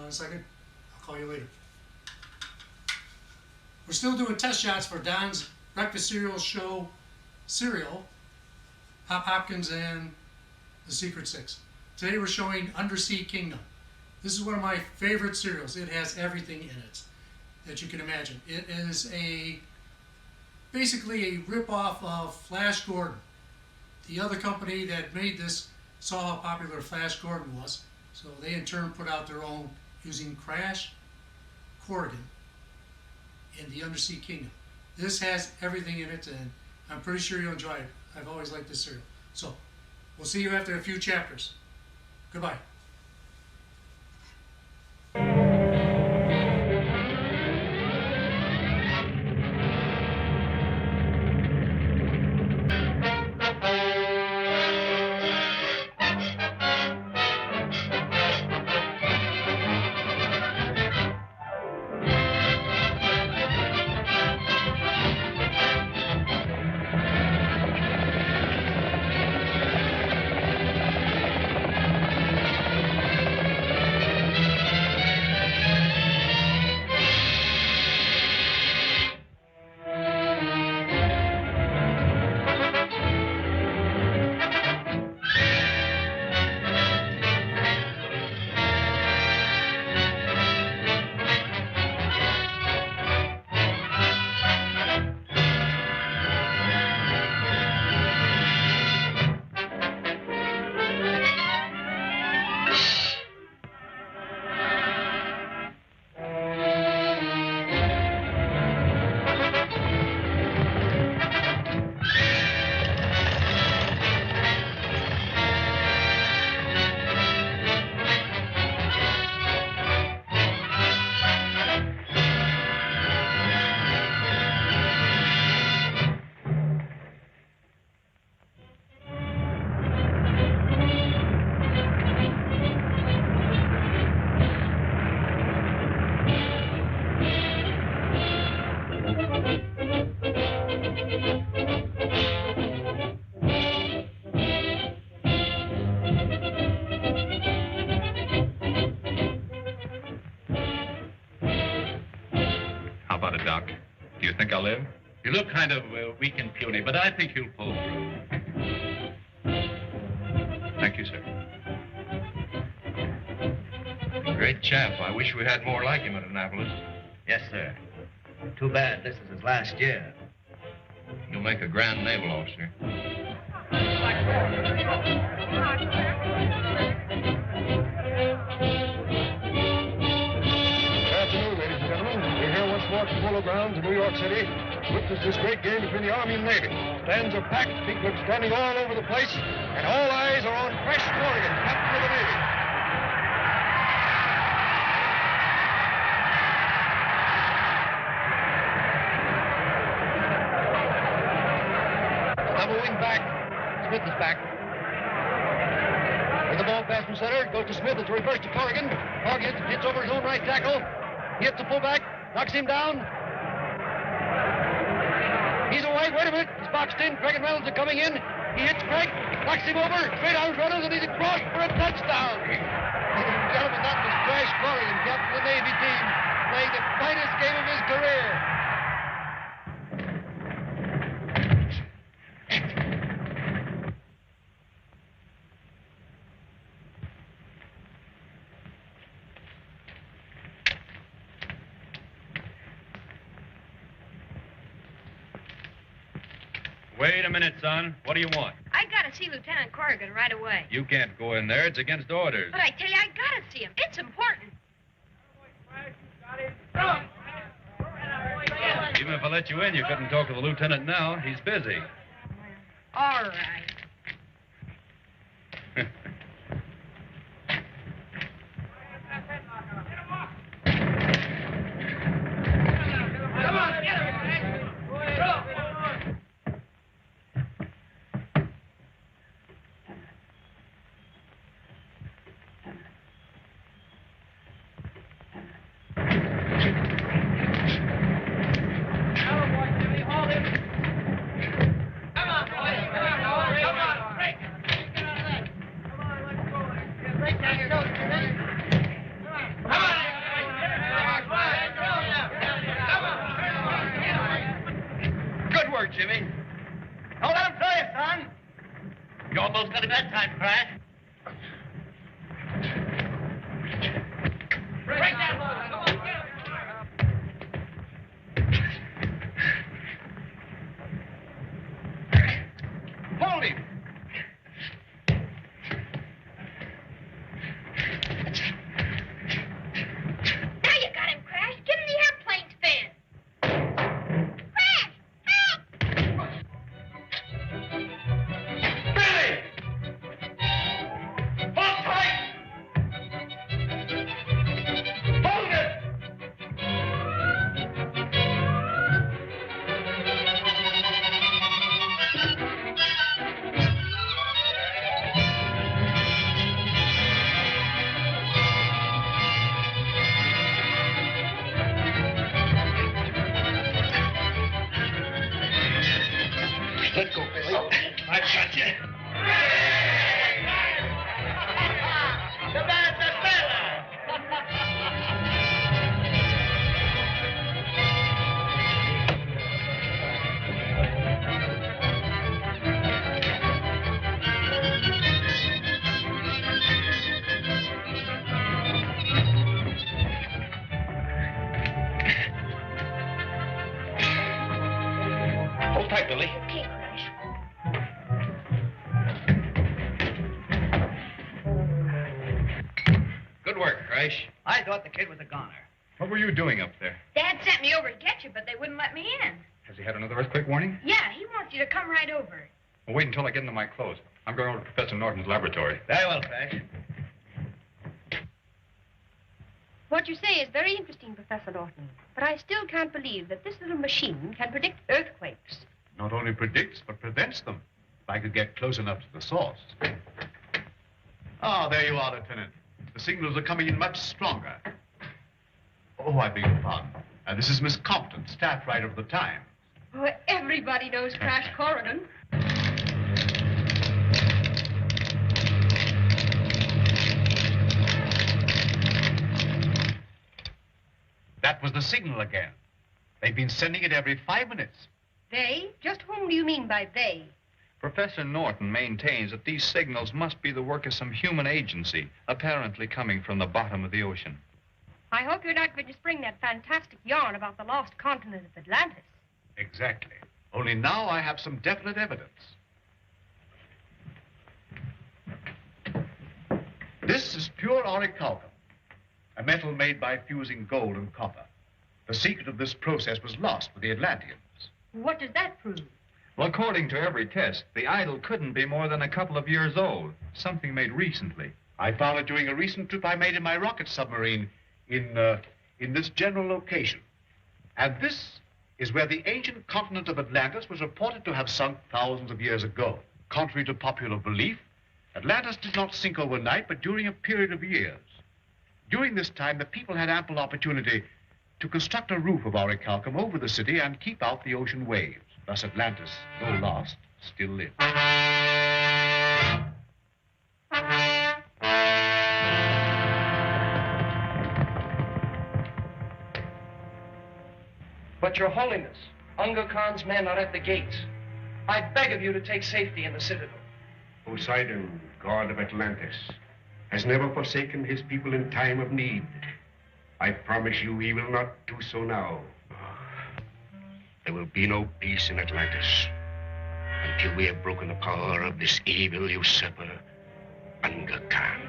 on a second. I'll call you later. We're still doing test shots for Don's Breakfast Cereal Show cereal, Pop Hopkins and the Secret Six. Today we're showing Undersea Kingdom. This is one of my favorite cereals. It has everything in it that you can imagine. It is basically a rip-off of Flash Gordon. The other company that made this saw how popular Flash Gordon was, so they in turn put out their own using Crash, Corrigan, and the Undersea Kingdom. This has everything in it, and I'm pretty sure you'll enjoy it. I've always liked this cereal. So, we'll see you after a few chapters. Goodbye. Do you think I'll live? You look kind of weak and puny, but I think you'll pull through. Thank you, sir. Great chap. I wish we had more like him at Annapolis. Yes, sir. Too bad this is his last year. You'll make a grand naval officer. From Polo Grounds in New York City, witness this great game between the Army and Navy. Stands are packed, people are standing all over the place, and all eyes are on Crash Corrigan, captain of the Navy. Double wing back. Smith is back. With the ball pass from center, it goes to Smith. It's reversed to Corrigan. Corrigan hits over his own right tackle. He hits the fullback. Knocks him down. He's away. Wait a minute. He's boxed in. Craig and Reynolds are coming in. He hits Craig. Knocks him over. Straight out Reynolds, and he's across for a touchdown. Ladies and gentlemen, that was Crash Corrigan, captain of the Navy team, playing the finest game of his career. Wait a minute, son. What do you want? I gotta see Lieutenant Corrigan right away. You can't go in there. It's against orders. But I tell you, I gotta see him. It's important. Even if I let you in, you couldn't talk to the lieutenant now. He's busy. All right. Come on, get him! Don't let him throw you, son. You almost got him that time, Crash. Break that load. Come on, get him. Hold him! Now you got him, Crash. Give him the airplane spin. Crash! Help! Billy! Hold tight! Hold it! Let go, Billy. I got you. The man's a fella! Hold tight, Billy. Okay, Crash. Good work, Crash. I thought the kid was a goner. What were you doing up there? Dad sent me over to get you, but they wouldn't let me in. Has he had another earthquake warning? Yeah, he wants you to come right over. Well, wait until I get into my clothes. I'm going over to Professor Norton's laboratory. Very well, Crash. What you say is very interesting, Professor Norton. But I still can't believe that this little machine can predict earthquakes. Not only predicts, but prevents them. If I could get close enough to the source. Ah, there you are, Lieutenant. The signals are coming in much stronger. Oh, I beg your pardon. This is Miss Compton, staff writer of the Times. Oh, everybody knows Crash Corrigan. That was the signal again. They've been sending it every 5 minutes. They? Just whom do you mean by they? Professor Norton maintains that these signals must be the work of some human agency, apparently coming from the bottom of the ocean. I hope you're not going to spring that fantastic yarn about the lost continent of Atlantis. Exactly. Only now I have some definite evidence. This is pure orichalcum, a metal made by fusing gold and copper. The secret of this process was lost with the Atlanteans. What does that prove? Well, according to every test, the idol couldn't be more than a couple of years old, something made recently. I found it during a recent trip I made in my rocket submarine in this general location. And this is where the ancient continent of Atlantis was reported to have sunk thousands of years ago. Contrary to popular belief, Atlantis did not sink overnight, but during a period of years. During this time, the people had ample opportunity to construct a roof of orichalcum over the city and keep out the ocean waves. Thus Atlantis, though lost, still lived. But Your Holiness, Unga Khan's men are at the gates. I beg of you to take safety in the citadel. Poseidon, god of Atlantis, has never forsaken his people in time of need. I promise you he will not do so now. There will be no peace in Atlantis until we have broken the power of this evil usurper, Unga Khan.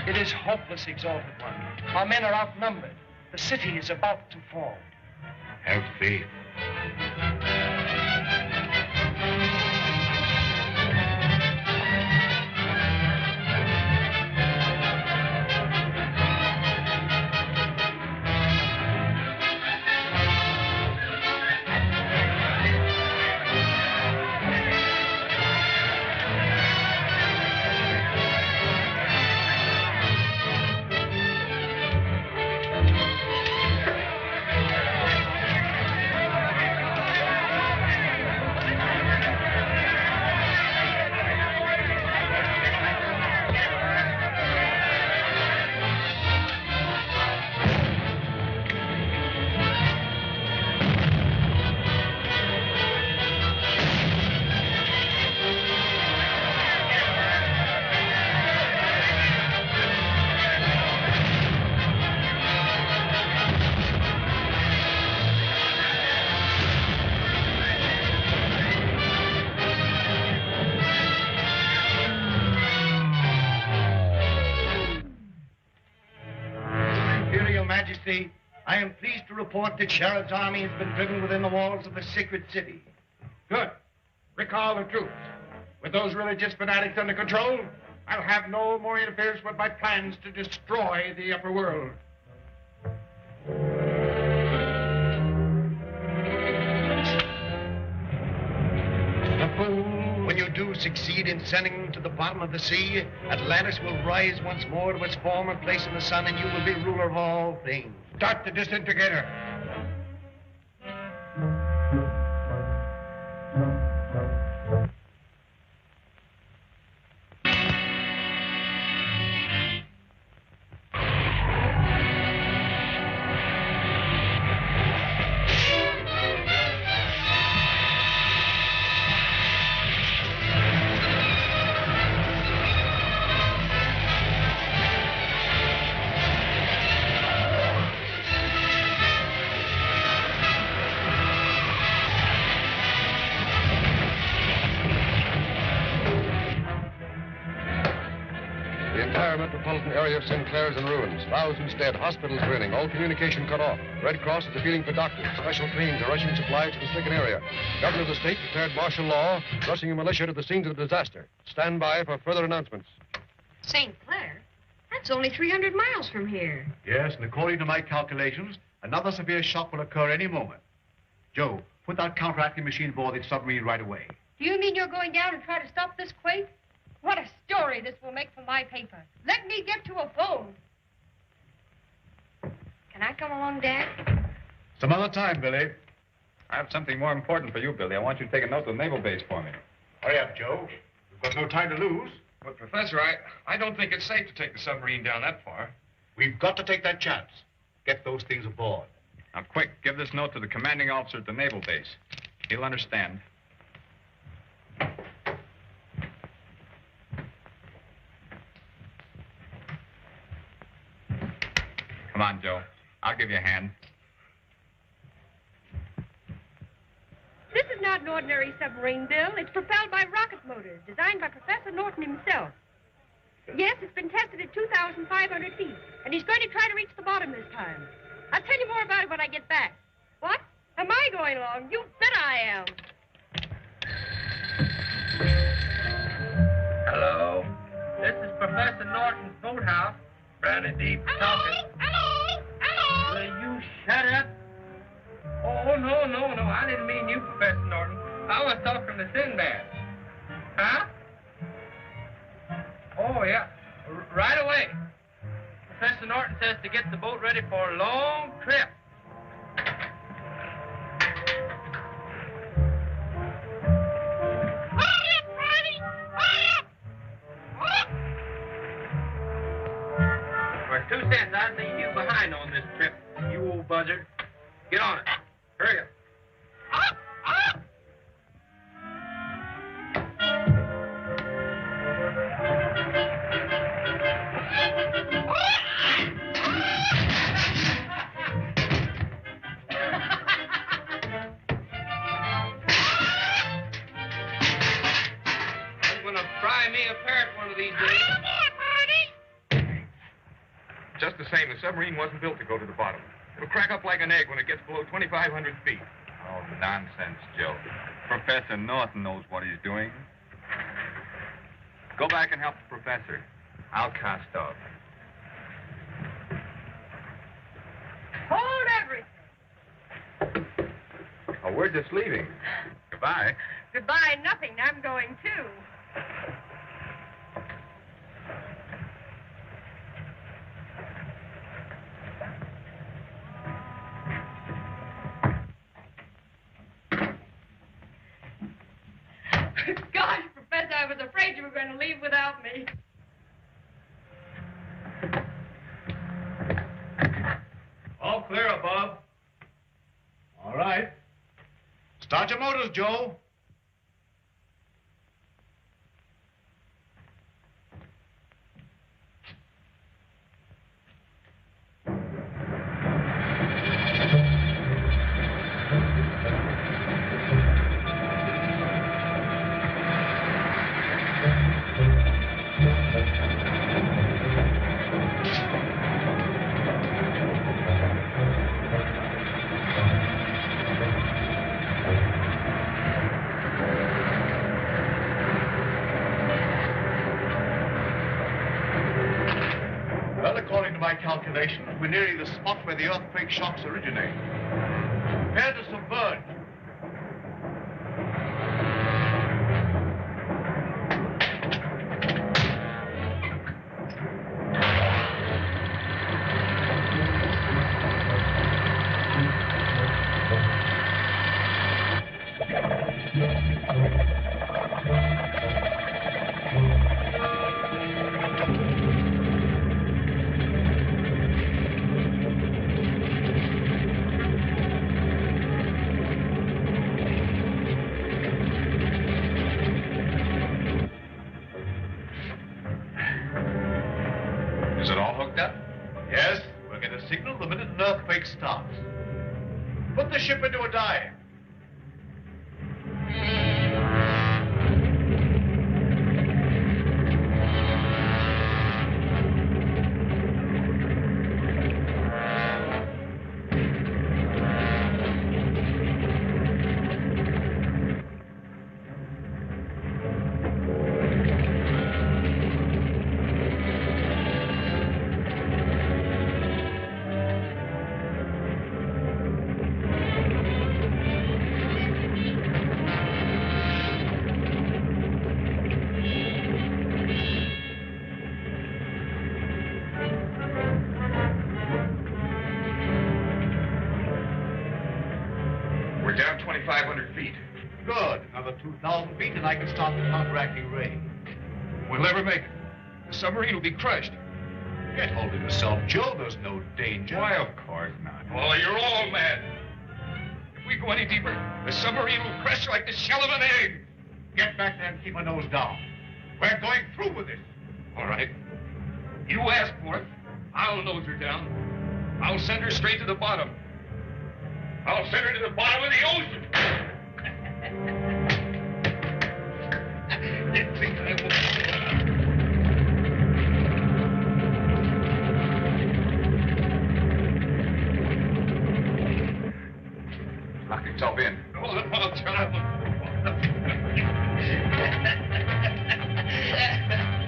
It is hopeless, Exalted One. Our men are outnumbered. The city is about to fall. Have faith. Majesty, I am pleased to report that Sharad's army has been driven within the walls of the sacred city. Good. Recall the troops. With those religious fanatics under control, I'll have no more interference with my plans to destroy the upper world. A fool. When you do succeed in sending them to the bottom of the sea, Atlantis will rise once more to its former place in the sun, and you will be ruler of all things. Start the disintegrator. Metropolitan area of Sinclair's in ruins. Thousands dead, hospitals burning, all communication cut off. Red Cross is appealing for doctors. Special trains are rushing supplies to the stricken area. Governor of the state declared martial law, rushing a militia to the scenes of the disaster. Stand by for further announcements. St. Clair? That's only 300 miles from here. Yes, and according to my calculations, another severe shock will occur any moment. Joe, put that counteracting machine aboard the submarine right away. Do you mean you're going down and try to stop this quake? What a story this will make for my paper. Let me get to a phone. Can I come along, Dad? Some other time, Billy. I have something more important for you, Billy. I want you to take a note to the naval base for me. Hurry up, Joe. We've got no time to lose. But, Professor, I don't think it's safe to take the submarine down that far. We've got to take that chance. Get those things aboard. Now, quick, give this note to the commanding officer at the naval base. He'll understand. Come on, Joe. I'll give you a hand. This is not an ordinary submarine, Bill. It's propelled by rocket motors, designed by Professor Norton himself. Yes, it's been tested at 2,500 feet, and he's going to try to reach the bottom this time. I'll tell you more about it when I get back. What? Am I going along? You bet I am. Hello. This is Professor Norton's boathouse. Brandy Deep talking. Hello! Hello! Will you shut up? Oh, no. I didn't mean you, Professor Norton. I was talking to Sinbad. Huh? Oh, yeah. Right away. Professor Norton says to get the boat ready for a long trip. Hurry up, Brandy! Hurry up! For 2 cents, I'll leave you behind on this trip, you old buzzard. Get on it. Hurry up. I'm gonna fry me a parrot one of these days. Just the same, the submarine wasn't built to go to the bottom. It'll crack up like an egg when it gets below 2,500 feet. Oh, nonsense, Joe. Professor Norton knows what he's doing. Go back and help the professor. I'll cast off. Hold everything. Oh, we're just leaving. Goodbye. Goodbye, nothing. I'm going too. Gosh, Professor, I was afraid you were going to leave without me. All clear above. All right. Start your motors, Joe. calculation, we're nearing the spot where the earthquake shocks originate. Prepare to submerge. Is it all hooked up? Yes, we'll get a signal the minute an earthquake starts. Put the ship into a dive. We're down 2,500 feet. Good. Another 2,000 feet and I can start the counteracting ray. We'll never make it. The submarine will be crushed. Get hold of yourself, Joe. There's no danger. Why, of course not. Oh, you're all mad. If we go any deeper, the submarine will crash like the shell of an egg. Get back there and keep her nose down. We're going through with this. All right. You ask for it. I'll nose her down. I'll send her straight to the bottom. I'll send her to the bottom of the ocean. You think I will? Lock yourself in. Oh, I'll try.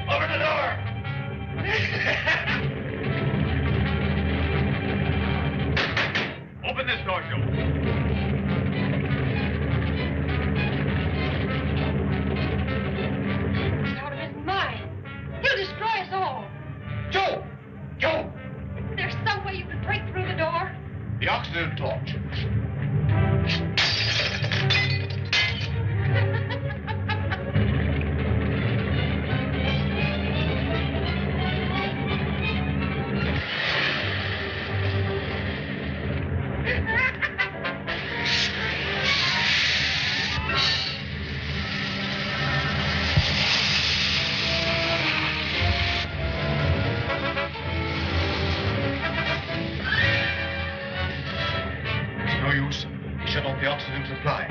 Open the door. Open this door, Joe. He's out of his mind. He'll destroy us all. Joe! Joe! Isn't there some way you can break through the door? The oxygen torch. No use. Shut off the oxygen supply.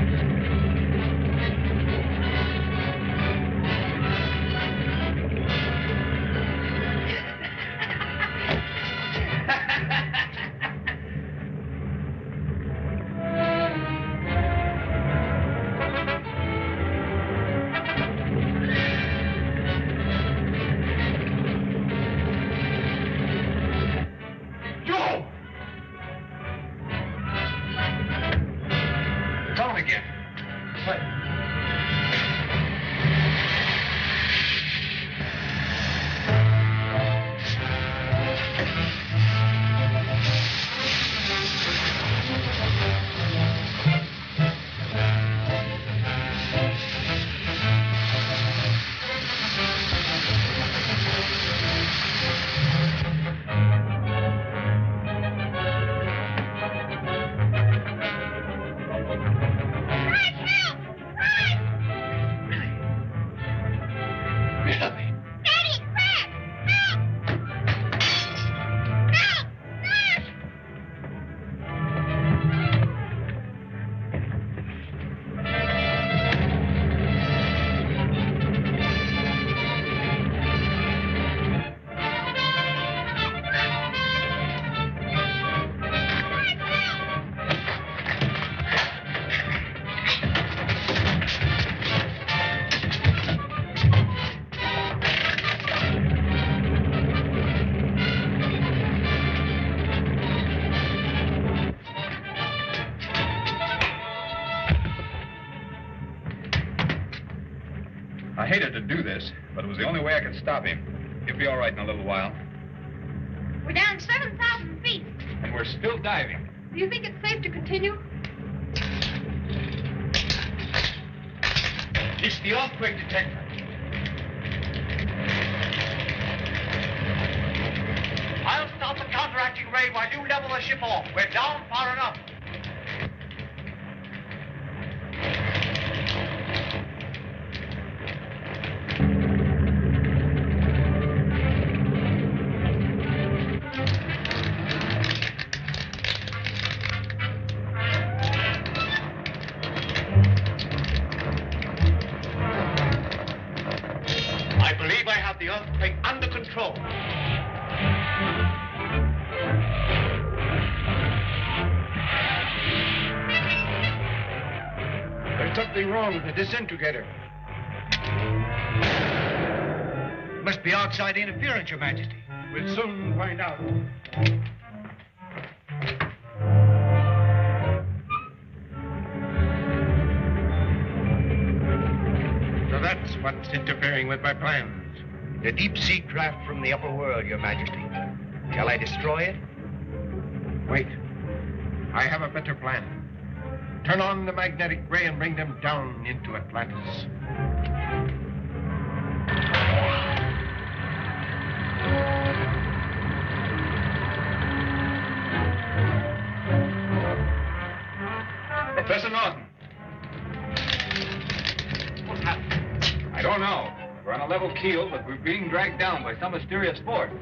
Joe! Down again. What? Help! I hated to do this, but it was the only way I could stop him. He'll be all right in a little while. We're down 7,000 feet. And we're still diving. Do you think it's safe to continue? It's the earthquake detector. I'll stop the counteracting ray while you level the ship off. We're down far enough. I believe I have the earthquake under control. There's something wrong with the disintegrator. Must be outside interference, Your Majesty. We'll soon find out. So that's what's interfering with my plans. The deep-sea craft from the upper world, Your Majesty. Shall I destroy it? Wait. I have a better plan. Turn on the magnetic ray and bring them down into Atlantis. Professor Norton. What's happening? I don't know. We're on a level keel, but we're being dragged down by some mysterious force.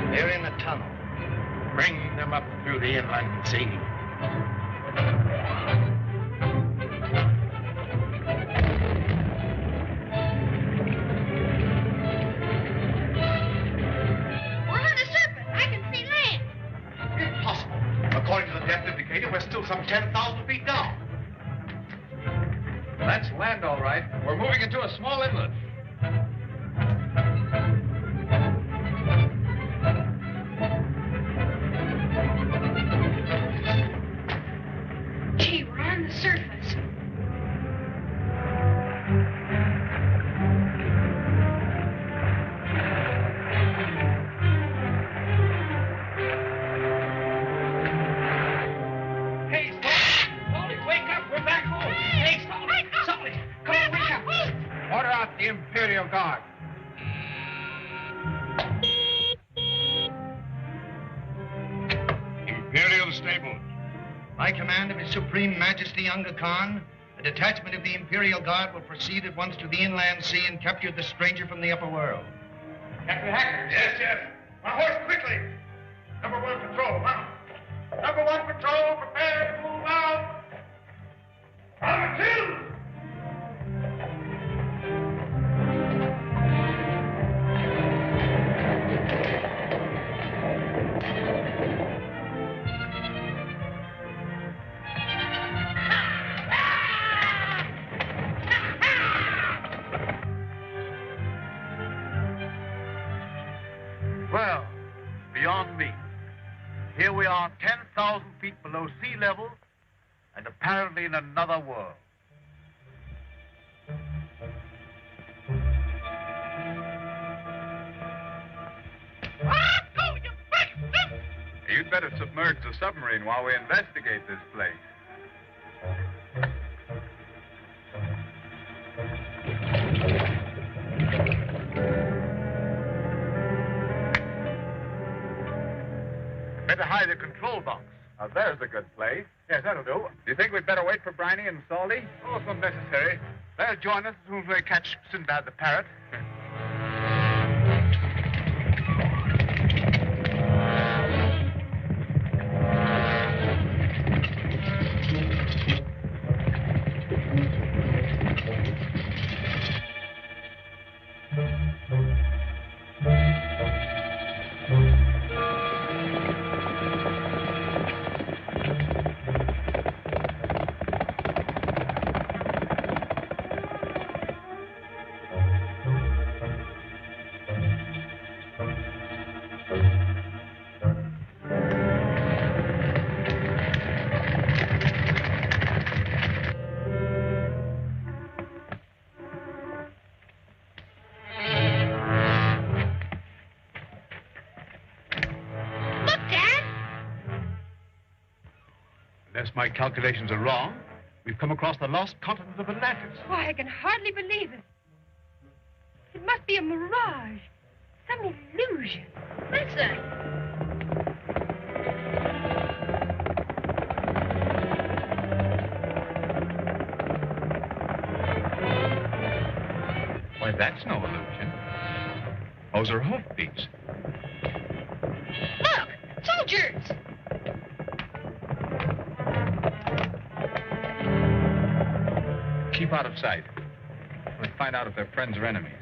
They're in the tunnel. Bring them up through the inland sea. We're on the surface. I can see land. Impossible. According to the depth indicator, we're still some 10,000 feet down. That's land, all right. We're moving into a small inlet. Gee, we're on the surface. Hey, Salty, wake up. We're back home. Hey, Salty, come on, wake up. Order out the Imperial Guard. Imperial Stables. By command of His Supreme Majesty Unga Khan, a detachment of the Imperial Guard will proceed at once to the inland sea and capture the stranger from the upper world. Captain Hacker. Yes, yes. My horse, quickly. Number 1 patrol, mount. Number 1 patrol, prepare to move out. Number 2. Well, beyond me. Here we are 10,000 feet below sea level and apparently in another world. You'd better submerge the submarine while we investigate this place. Better hide the control box. Now, there's a good place. Yes, that'll do. Do you think we'd better wait for Briny and Salty? Oh, it's not necessary. They'll join us as soon as we catch Sinbad the parrot. Unless my calculations are wrong, we've come across the lost continent of Atlantis. Why, I can hardly believe it. It must be a mirage, some illusion. Listen. Why, that's no illusion. Those are hoofbeats. Look, soldiers. Keep out of sight. We'll find out if they're friends or enemies.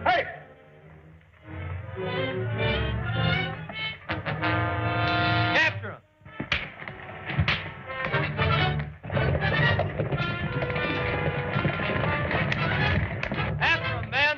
Hey! Capture him! After him, men!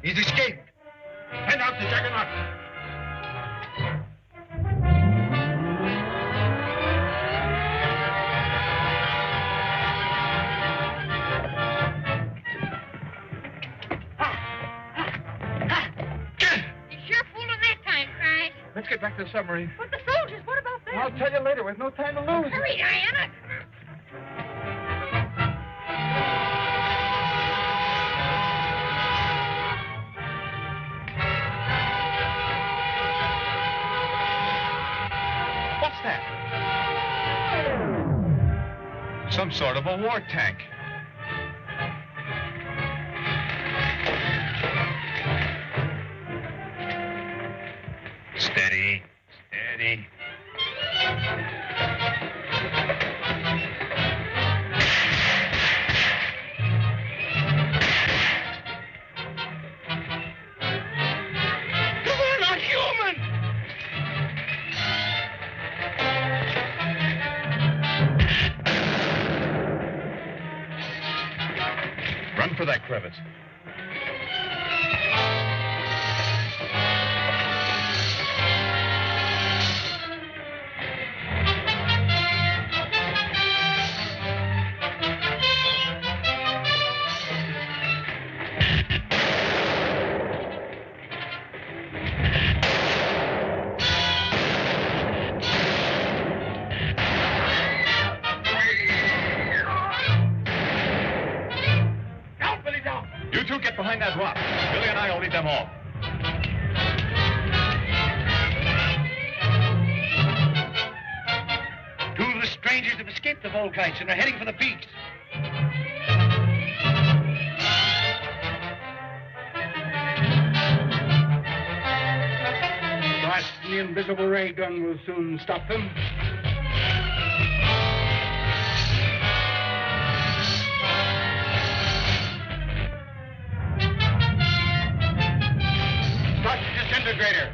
He's escaped. Send out the juggernaut. You sure fooled him that time, Crash. Let's get back to the submarine. But the soldiers, what about them? I'll tell you later. We've no time to lose. Hurry, Diana. What's that? Some sort of a war tank. Steady, steady. They're not human! Run for that crevice. Down, Billy, down! You two get behind that rock. Billy and I will lead them off. Two of the strangers have escaped the Volkites and are heading for the peaks. But the invisible ray gun will soon stop them. Start the disintegrator.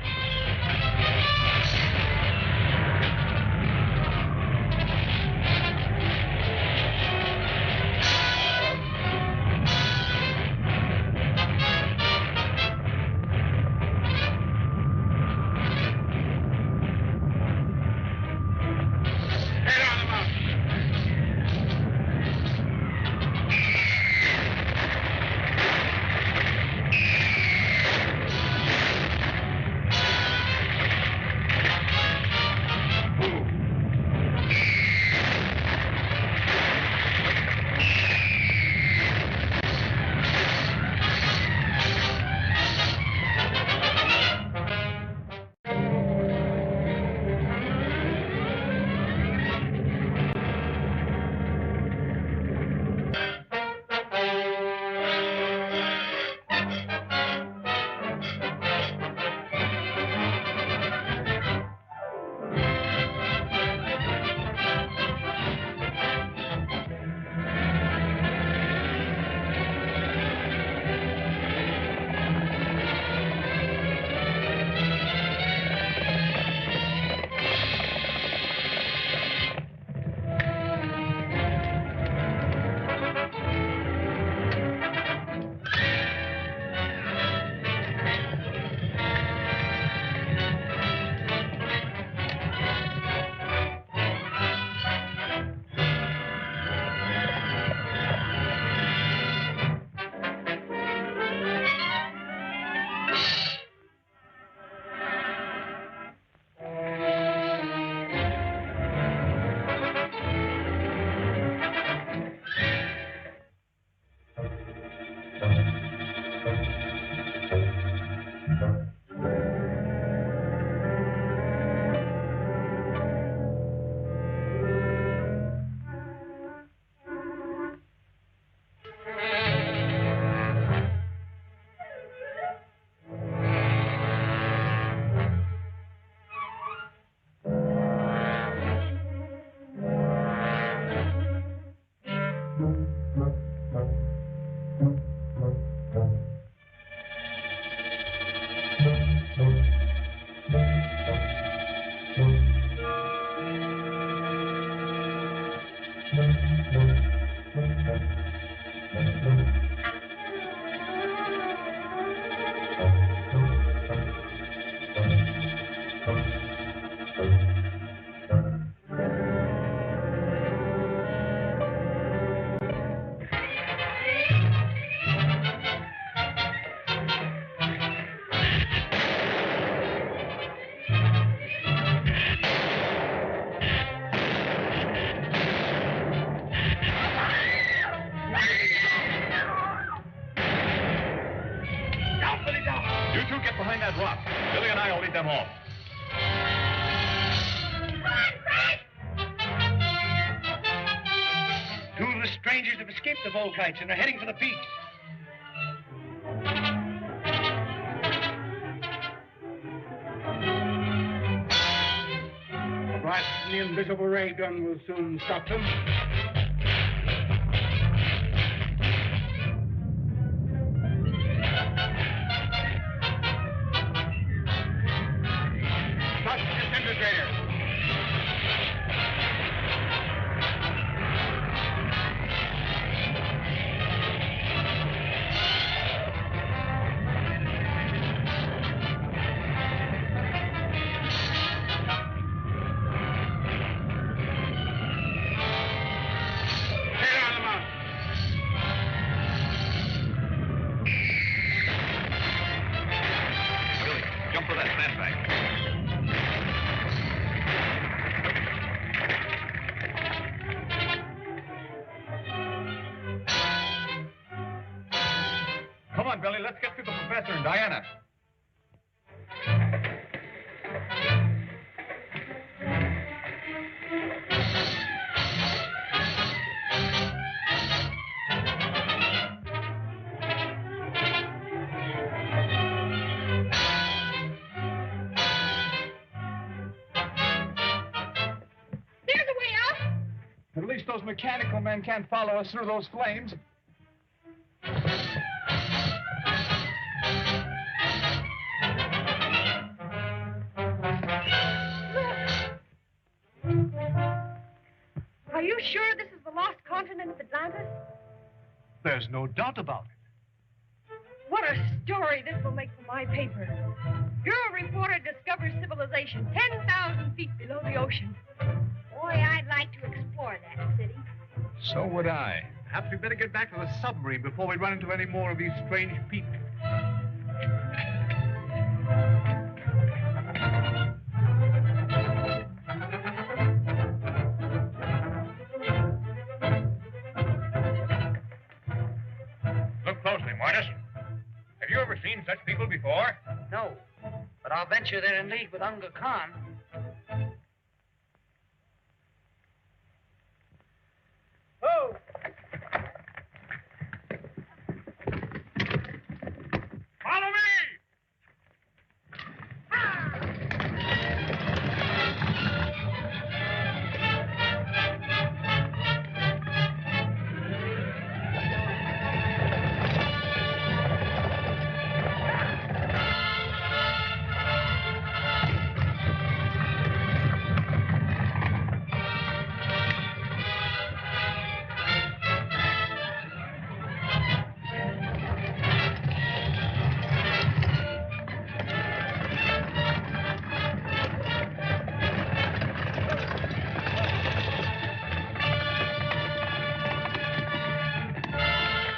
You two get behind that rock. Billy and I will lead them off. Two of the strangers have escaped the Volkites and are heading for the peaks. The blast from the invisible ray gun will soon stop them. Touch the disintegrator. Billy, jump for that sandbag. Come on, Billy, let's get to the professor and Diana. There's a way out. At least those mechanical men can't follow us through those flames. Are you sure this is the lost continent of Atlantis? There's no doubt about it. What a story this will make for my paper. Your reporter discovers civilization 10,000 feet below the ocean. Boy, I'd like to explore that city. So would I. Perhaps we better get back to the submarine before we run into any more of these strange peaks. Look closely, Mortis. Have you ever seen such people before? No, but I'll venture they're in league with Unga Khan. Oh! Follow me!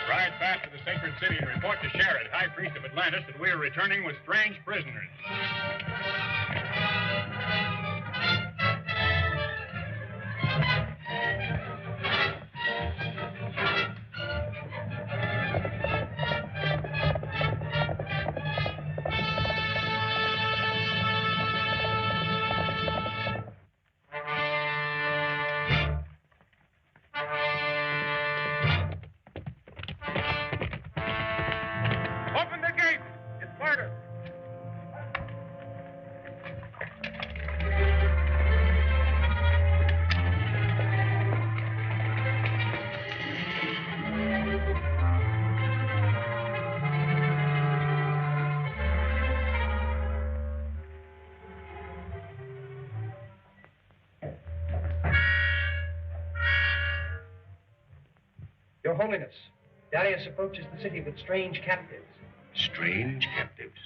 Ride back to the sacred city and report to Sharad, High Priest of Atlantis, that we are returning with strange prisoners. Open the gate! It's murder! Your Holiness, Darius approaches the city with strange captives. Strange captives?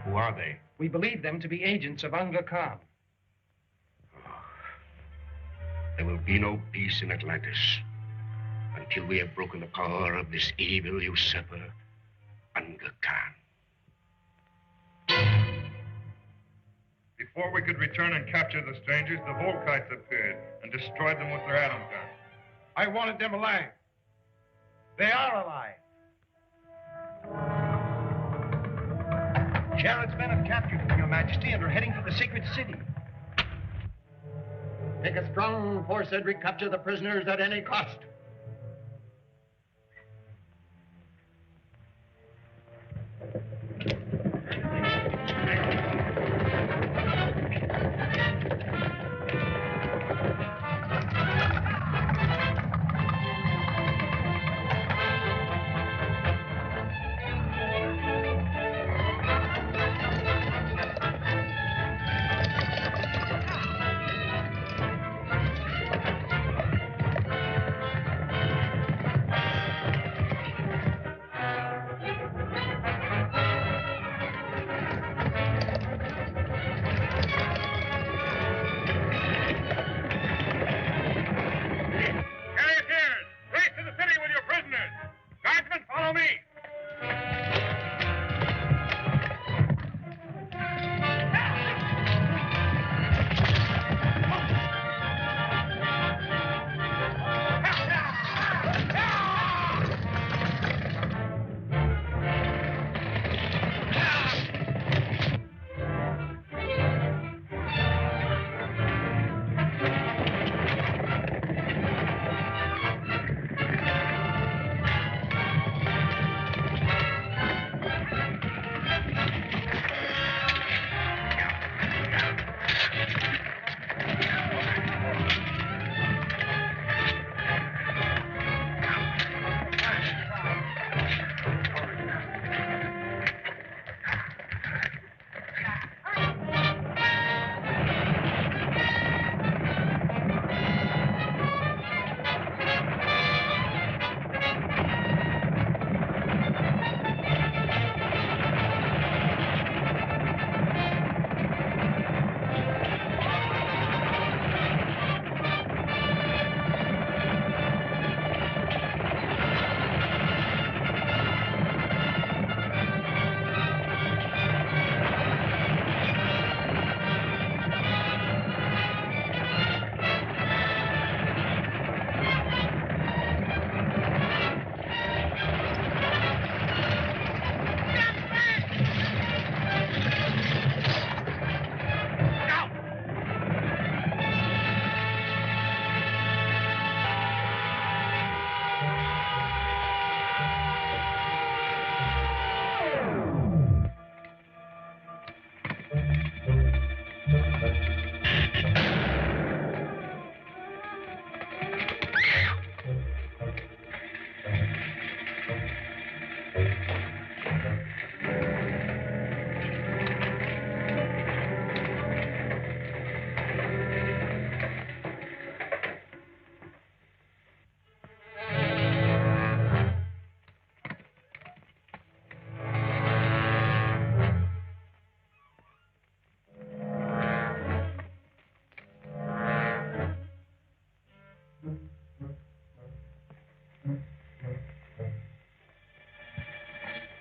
Who are they? We believe them to be agents of Unga Khan. There will be no peace in Atlantis until we have broken the power of this evil usurper, Unga Khan. Before we could return and capture the strangers, the Volkites appeared and destroyed them with their atom guns. I wanted them alive. They are alive. Sharad's men have captured them, Your Majesty, and are heading for the secret city. Take a strong force and recapture the prisoners at any cost.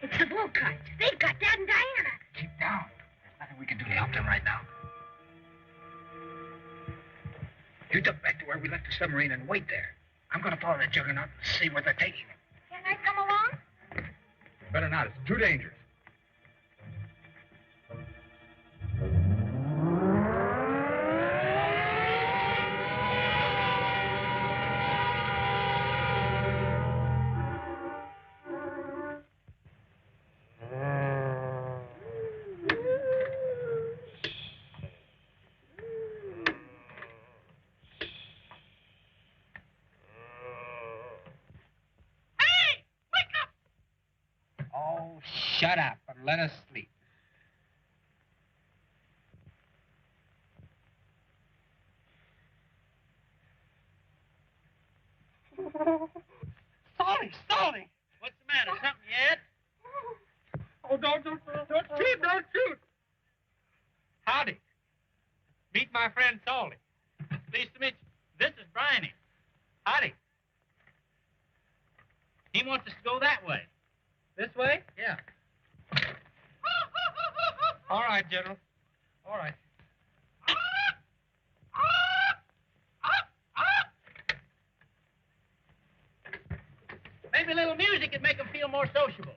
It's the Volkites. They've got Dad and Diana. Keep down. There's nothing we can do to help them right now. You duck back to where we left the submarine and wait there. I'm going to follow the juggernaut and see where they're taking him. Can I come along? Better not. It's too dangerous. Shut up and let us sleep. What's the matter? Something yet? Oh, don't shoot. Howdy. Meet my friend Salty. Pleased to meet you. This is Bryony. Howdy. He wants us to go that way. This way? Yeah. All right, General. All right. Maybe a little music would make him feel more sociable.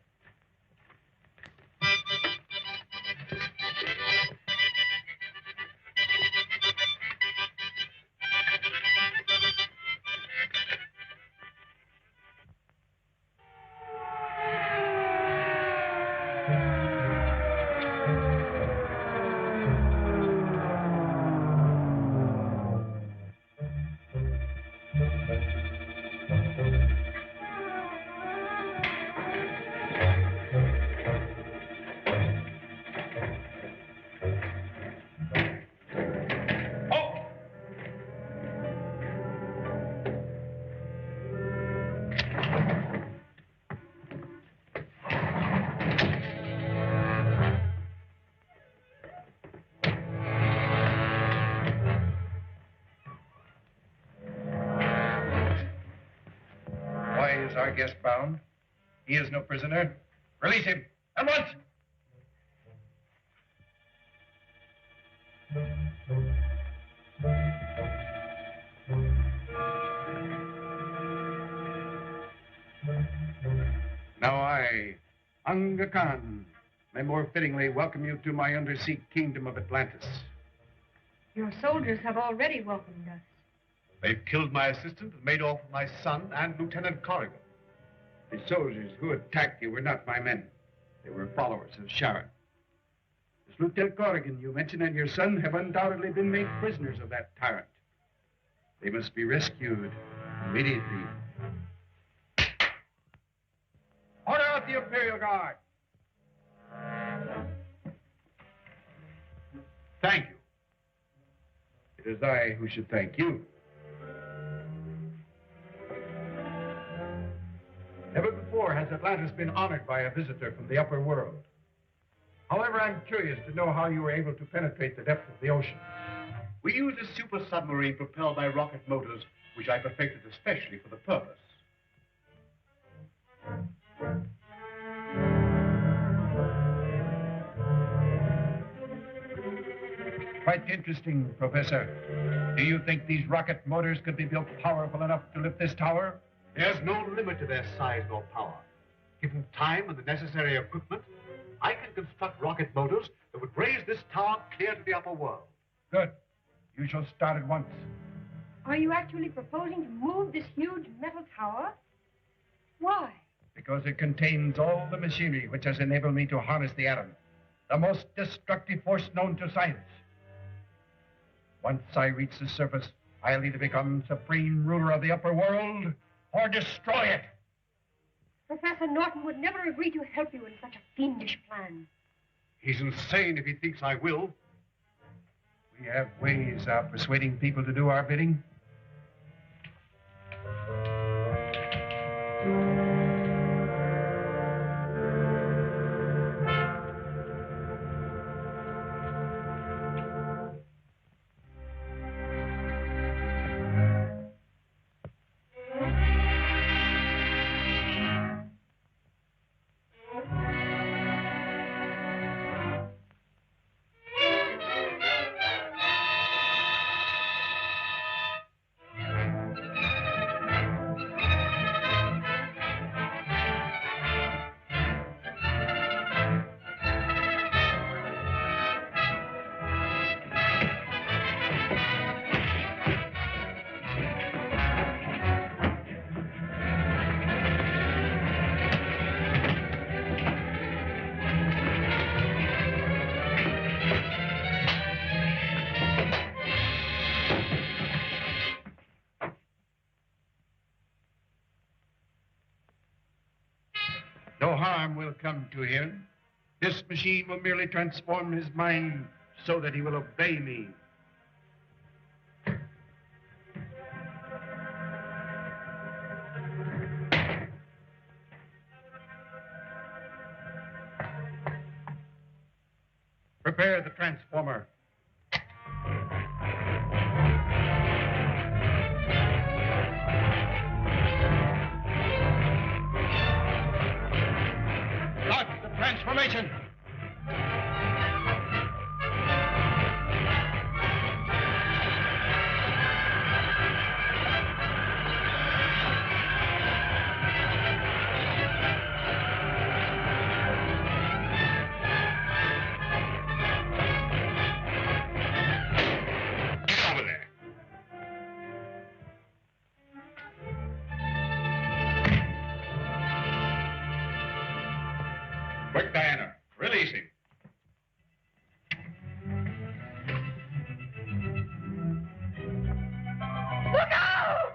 Is our guest bound? He is no prisoner. Release him at once. Now I, Unga Khan, may more fittingly welcome you to my undersea kingdom of Atlantis. Your soldiers have already welcomed us. They've killed my assistant and made off with my son and Lieutenant Corrigan. The soldiers who attacked you were not my men. They were followers of Sharad. This Lieutenant Corrigan you mentioned and your son have undoubtedly been made prisoners of that tyrant. They must be rescued immediately. Order out the Imperial Guard. Thank you. It is I who should thank you. Never before has Atlantis been honored by a visitor from the upper world. However, I'm curious to know how you were able to penetrate the depth of the ocean. We used a super submarine propelled by rocket motors, which I perfected especially for the purpose. Quite interesting, Professor. Do you think these rocket motors could be built powerful enough to lift this tower? There's no limit to their size nor power. Given time and the necessary equipment, I can construct rocket motors that would raise this tower clear to the upper world. Good. You shall start at once. Are you actually proposing to move this huge metal tower? Why? Because it contains all the machinery which has enabled me to harness the atom, the most destructive force known to science. Once I reach the surface, I'll either become supreme ruler of the upper world or destroy it. Professor Norton would never agree to help you in such a fiendish plan. He's insane if he thinks I will. We have ways of persuading people to do our bidding. No harm will come to him. This machine will merely transform his mind so that he will obey me. Prepare the transformer. Start the transformation. Quick, Diana. Release him. Look out!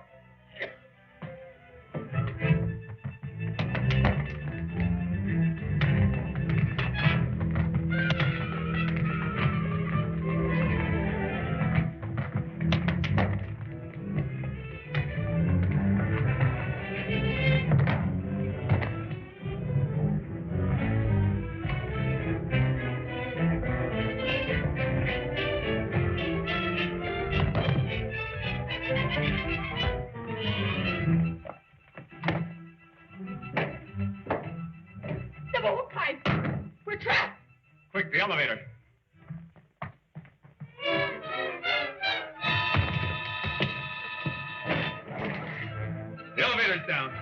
The boat pipe! We're trapped! Quick, the elevator. The elevator's down.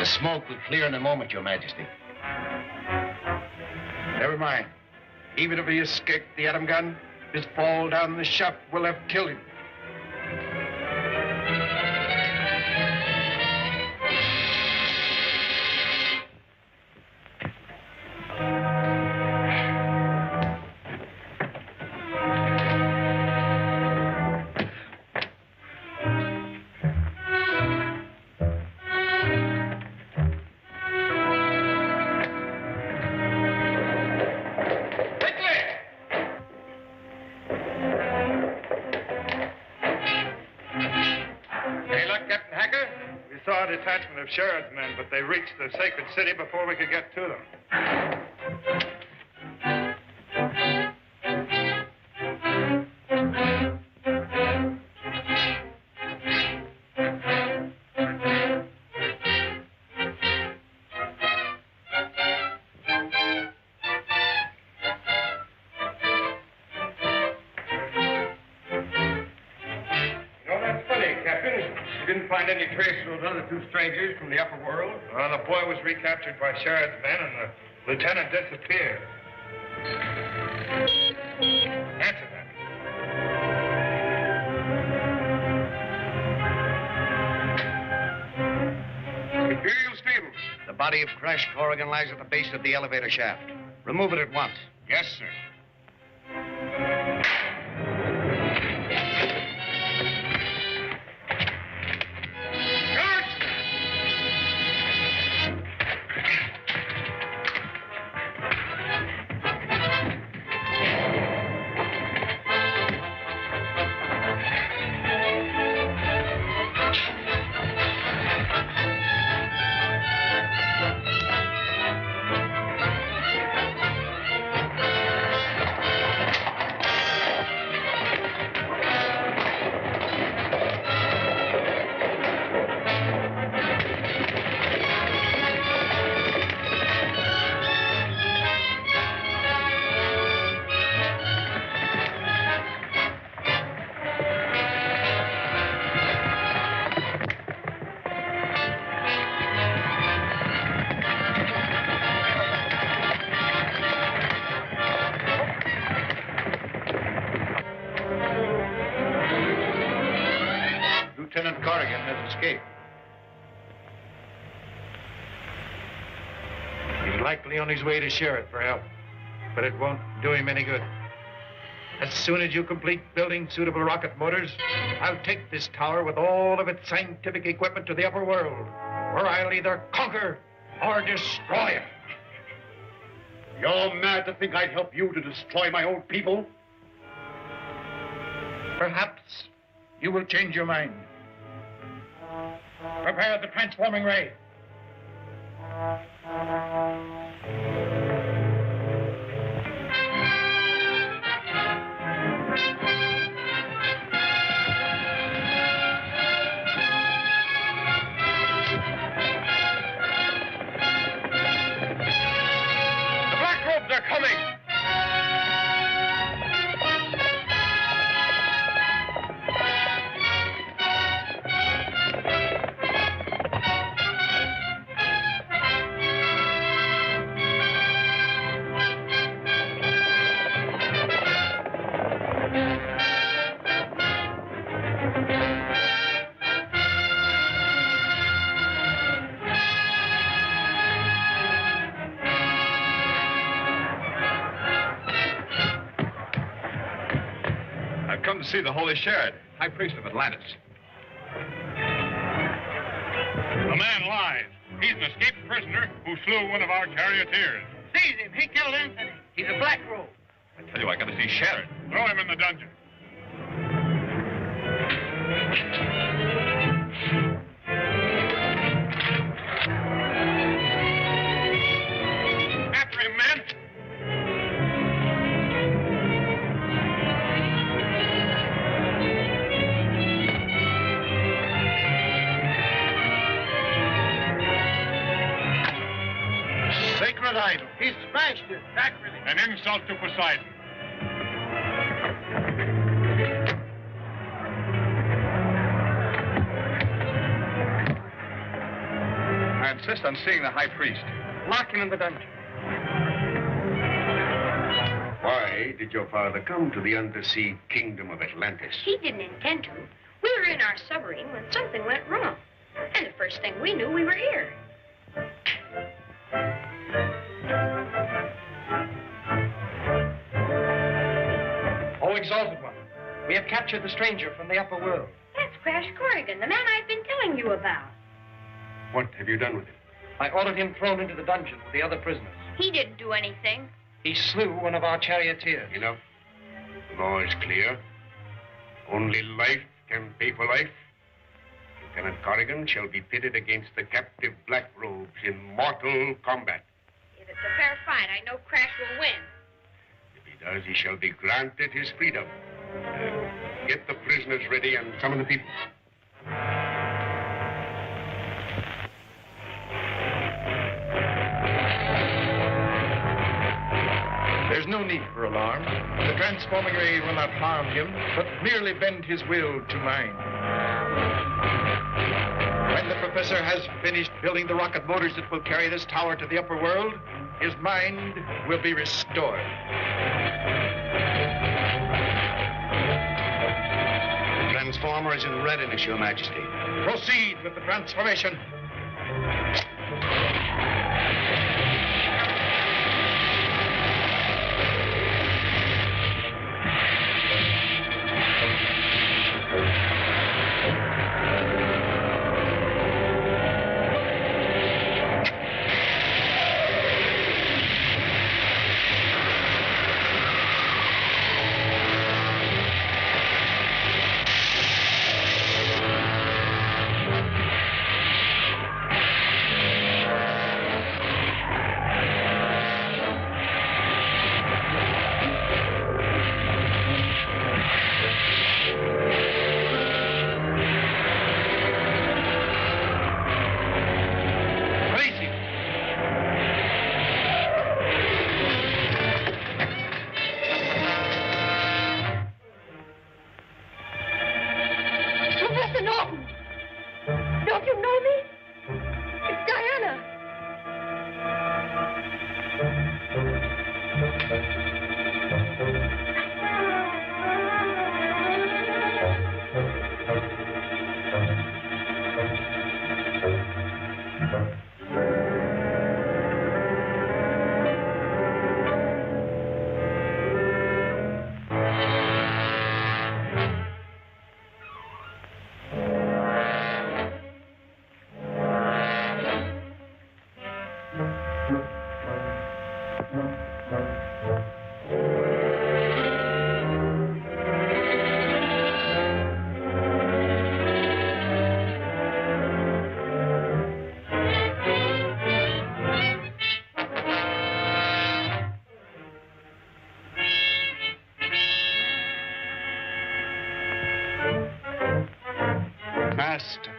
The smoke will clear in a moment, Your Majesty. Never mind. Even if he escaped the atom gun, his fall down the shaft will have killed him. Detachment of Sharad's men, but they reached the sacred city before we could get to them. Any trace of those other two strangers from the upper world? Well, the boy was recaptured by Sharad's men, and the lieutenant disappeared. Answer that. Imperial stables. The body of crashed Corrigan lies at the base of the elevator shaft. Remove it at once. Yes, sir. Lieutenant Corrigan has escaped. He's likely on his way to Sharad for help, but it won't do him any good. As soon as you complete building suitable rocket motors, I'll take this tower with all of its scientific equipment to the upper world, where I'll either conquer or destroy it. You're mad to think I'd help you to destroy my own people? Perhaps you will change your mind. Prepare the transforming ray. The black robes are coming! To see the Holy Sharad, High Priest of Atlantis. The man lies. He's an escaped prisoner who slew one of our charioteers. Seize him. He killed Anthony. He's a black robe. I tell you, I gotta see Sharad. Throw him in the dungeon. After him, men! Sacred idol. He smashed it. Sacrilege. An insult to Poseidon. I insist on seeing the high priest. Lock him in the dungeon. Why did your father come to the undersea kingdom of Atlantis? He didn't intend to. We were in our submarine when something went wrong. And the first thing we knew, we were here. Oh, Exalted One, we have captured the stranger from the upper world. That's Crash Corrigan, the man I've been telling you about. What have you done with him? I ordered him thrown into the dungeon with the other prisoners. He didn't do anything. He slew one of our charioteers. Enough. The law is clear. Only life can pay for life. Lieutenant Corrigan shall be pitted against the captive black robes in mortal combat. If it's a fair fight, I know Crash will win. If he does, he shall be granted his freedom. Get the prisoners ready and summon the people. There's no need for alarm. The transforming ray will not harm him, but merely bend his will to mine. When the professor has finished building the rocket motors that will carry this tower to the upper world, his mind will be restored. The transformer is in readiness, Your Majesty. Proceed with the transformation. Norton! Don't you know me? It's Diana. Master.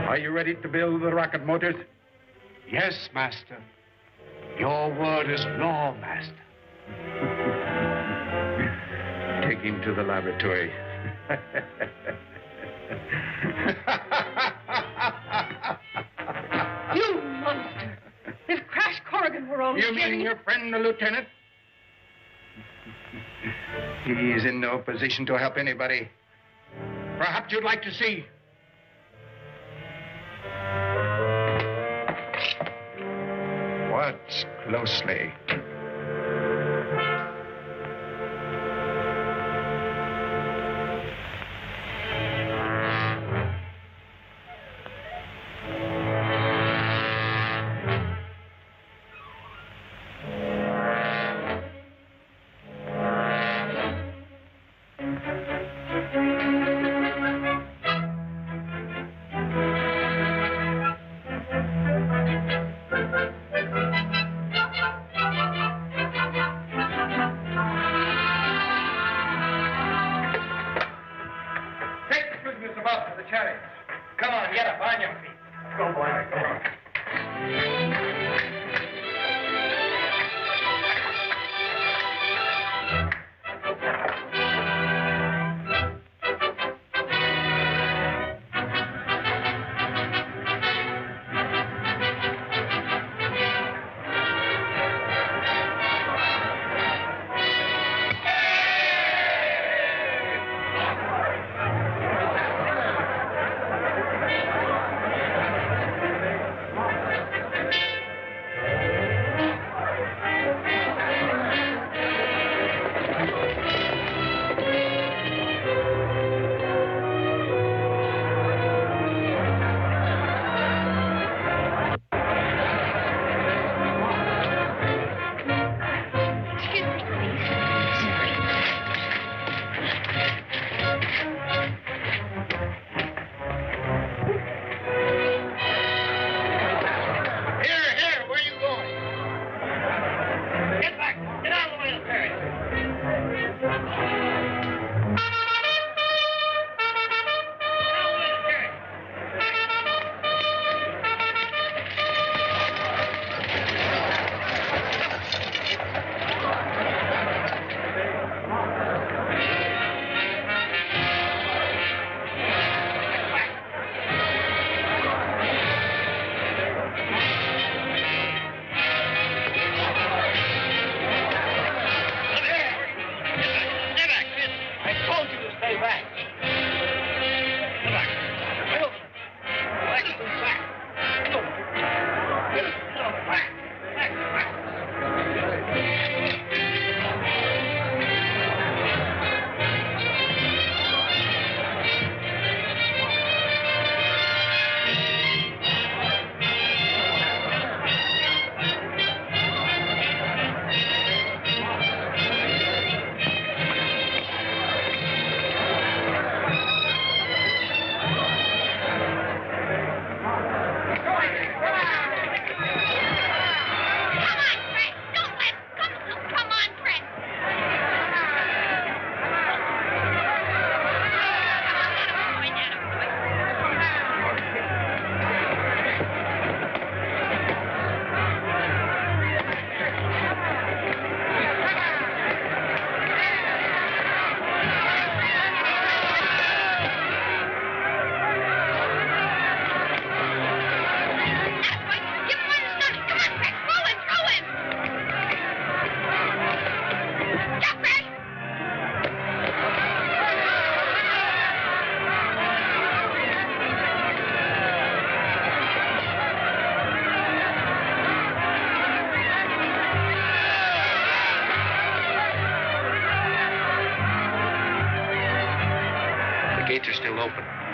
Are you ready to build the rocket motors? Yes, Master. Your word is law, Master. Take him to the laboratory. You monster! If Crash Corrigan were only You mean your friend, the lieutenant? He's in no position to help anybody. Perhaps you'd like to see. Watch closely.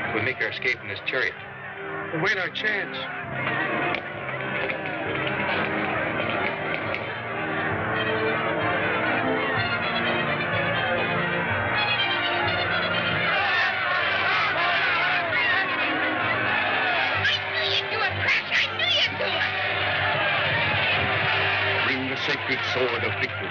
If we make our escape in this chariot, we'll win our chance. Bring the sacred sword of victory.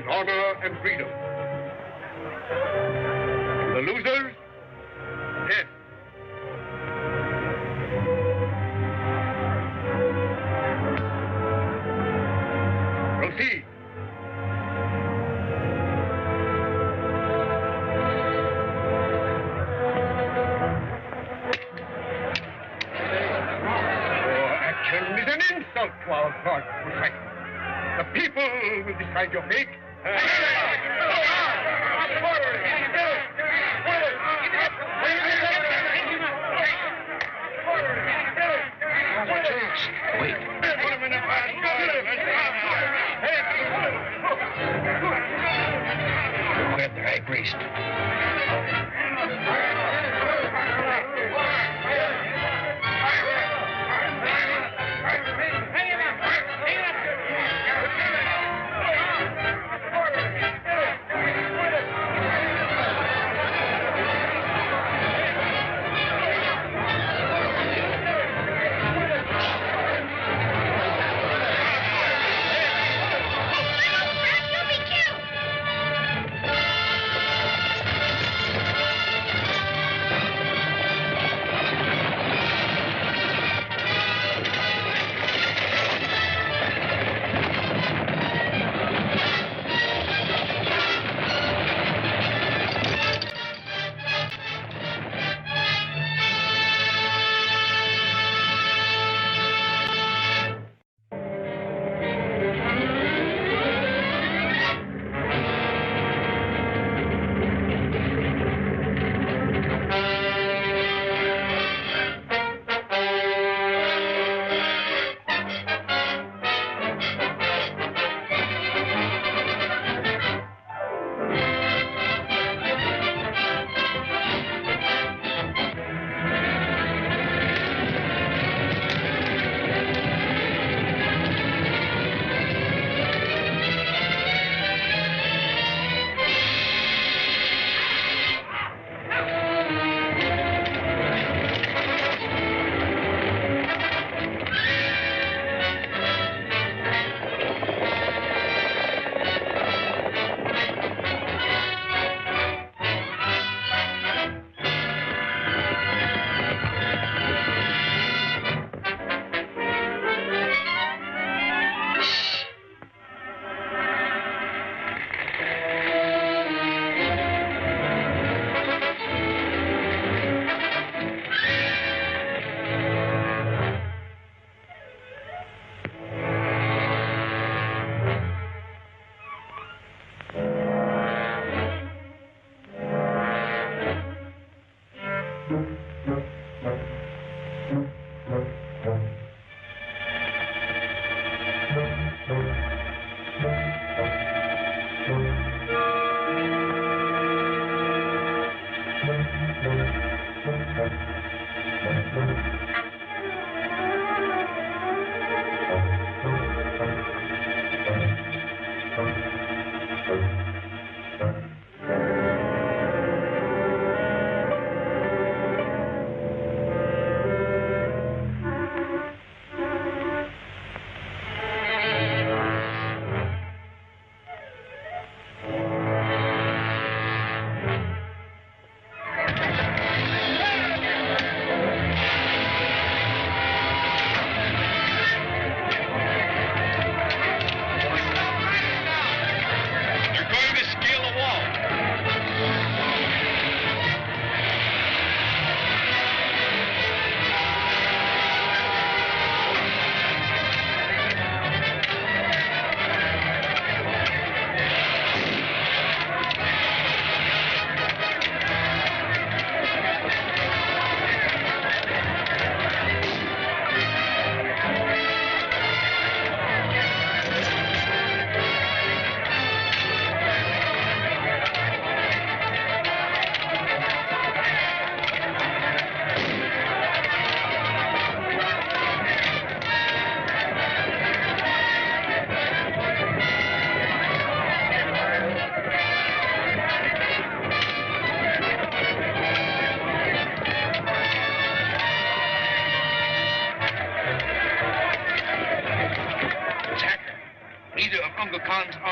Honor and freedom. The losers, death. Proceed. Your action is an insult to our God, Poseidon. The people will decide your fate. Wait. Grab their high priest.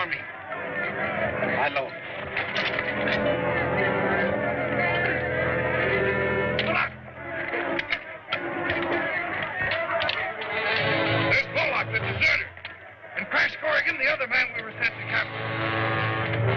for me. My lord. There's Bullock, the deserter. And Crash Corrigan, the other man we were sent to capture.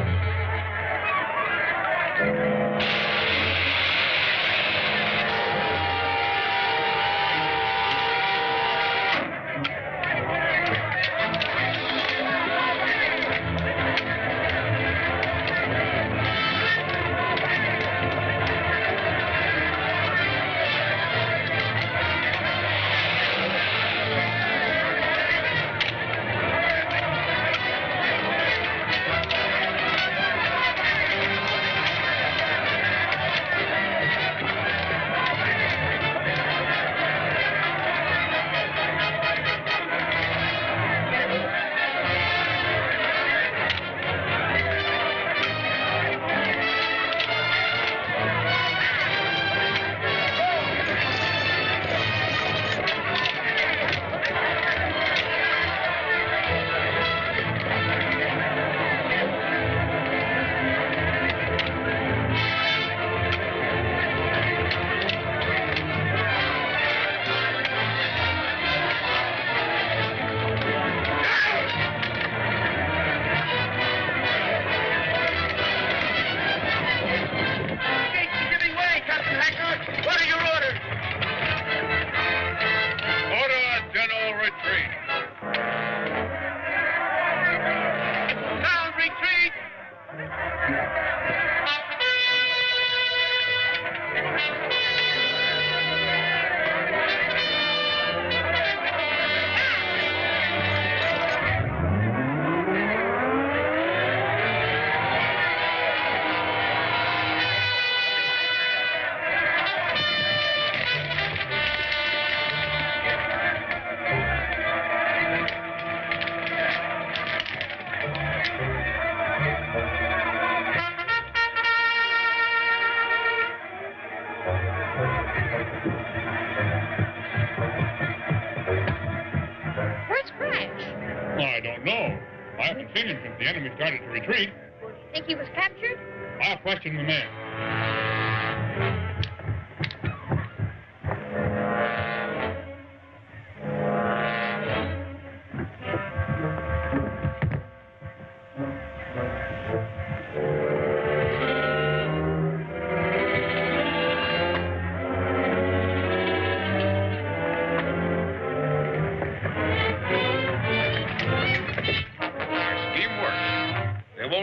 I don't know. I haven't seen him since the enemy started to retreat. Think he was captured? I'll question the men.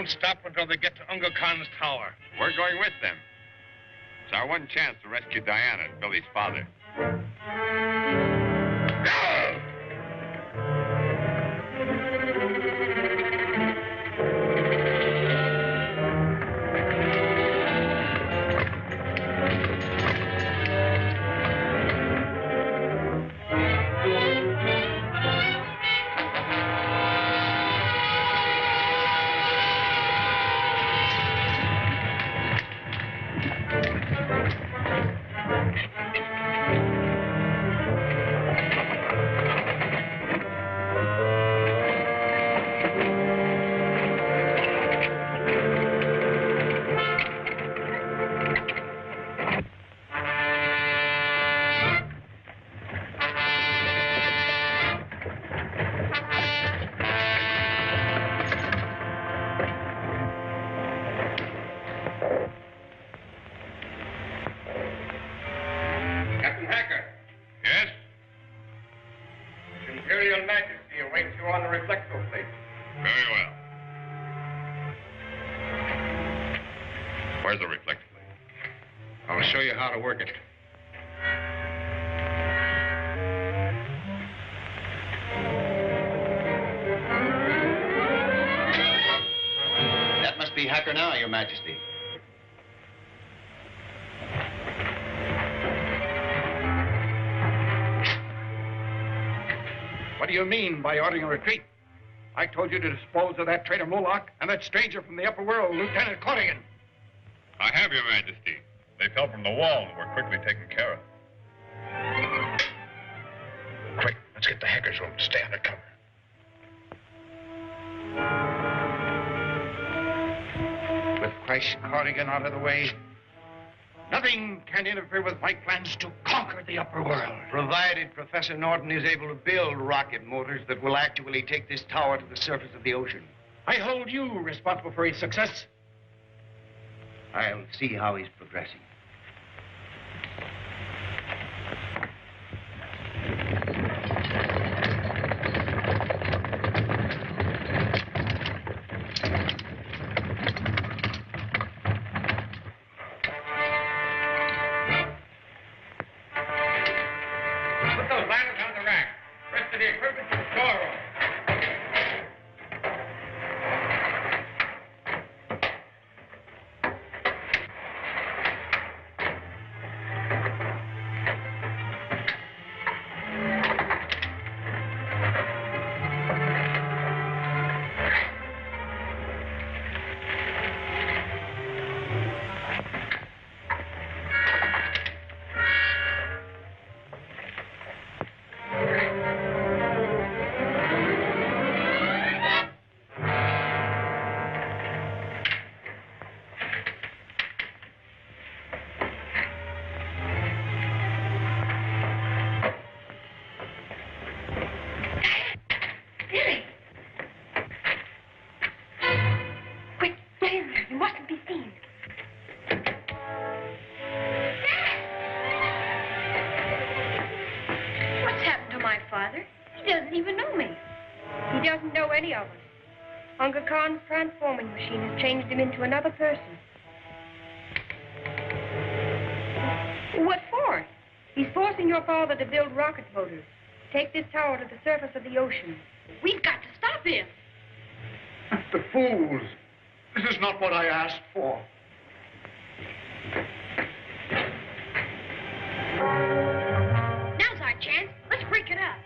Stop until they get to Unga Khan's tower. We're going with them. It's our one chance to rescue Diana and Billy's father. How to work it. That must be Hacker now, Your Majesty. What do you mean by ordering a retreat? I told you to dispose of that traitor Moloch and that stranger from the upper world, Lieutenant Corrigan. I have, Your Majesty. They fell from the wall and were quickly taken care of. Quick, let's get the hacker's room. Stay under cover. Crash Corrigan out of the way. Nothing can interfere with my plans to conquer the upper world. Provided Professor Norton is able to build rocket motors that will actually take this tower to the surface of the ocean. I hold you responsible for his success. I'll see how he's progressing. Put those ladders on the rack. Rest of the equipment to the storeroom. Unga Khan's transforming machine has changed him into another person. What for? He's forcing your father to build rocket motors. Take this tower to the surface of the ocean. We've got to stop him. The fools. This is not what I asked for. Now's our chance. Let's break it up.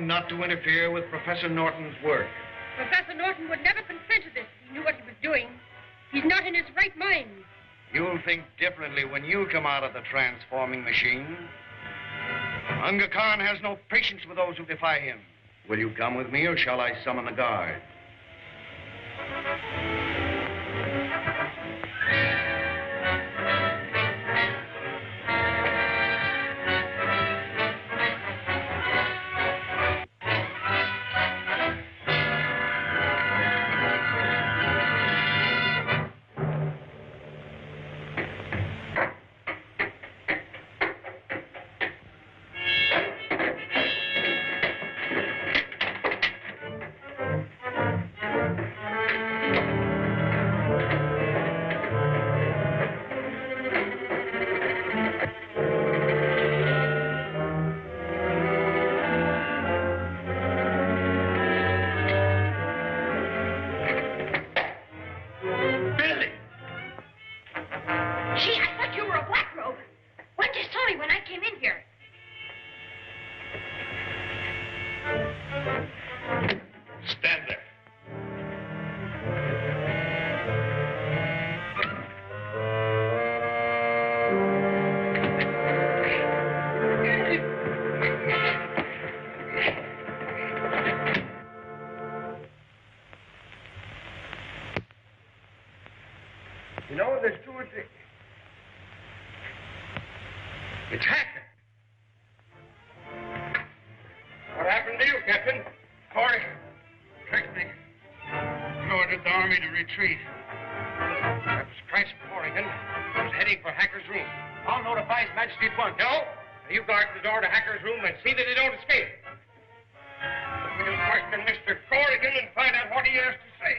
Not to interfere with Professor Norton's work. Professor Norton would never consent to this if he knew what he was doing. He's not in his right mind. You'll think differently when you come out of the transforming machine. Unga Khan has no patience with those who defy him. Will you come with me, or shall I summon the guard? You know, there's two or three. It's Hacker. What happened to you, Captain? Corey tricked me. He ordered the army to retreat. That was Crash Corrigan. He was heading for Hacker's room. I'll notify His Majesty at once. No, You guard the door to Hacker's room and see that he don't escape. We'll question Mr. Corrigan and find out what he has to say.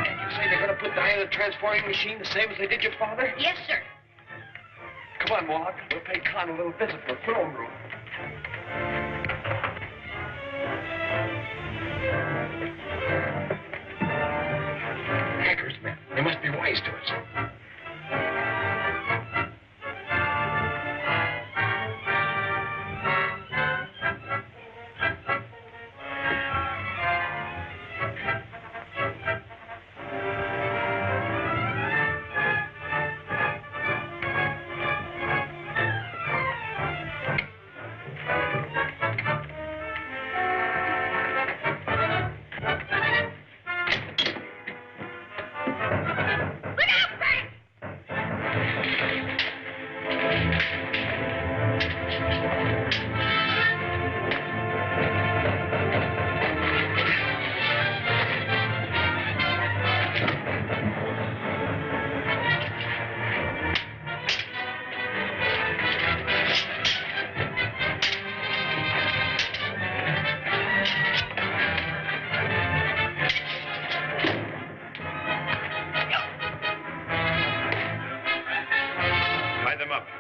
And you say they're going to put Diane in the transforming machine the same as they did your father? Yes, sir. Come on, Warlock. We'll pay Khan a little visit for a throne room. Hacker's men. They must be wise to us.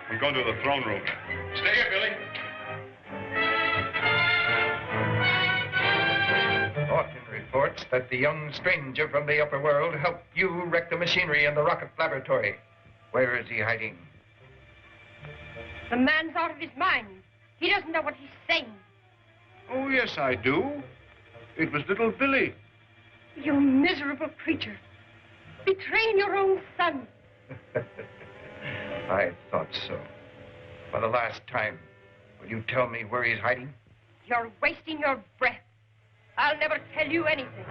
We're going to the throne room. Stay here, Billy. Norton reports that the young stranger from the upper world helped you wreck the machinery in the rocket laboratory. Where is he hiding? The man's out of his mind. He doesn't know what he's saying. Oh, yes, I do. It was little Billy. You miserable creature. Betraying your own son. I thought so. For the last time, will you tell me where he's hiding? You're wasting your breath. I'll never tell you anything.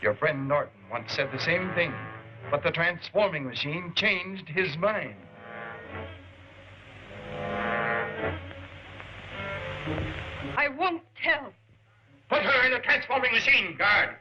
Your friend Norton once said the same thing, but the transforming machine changed his mind. I won't tell. Put her in the transforming machine, guard.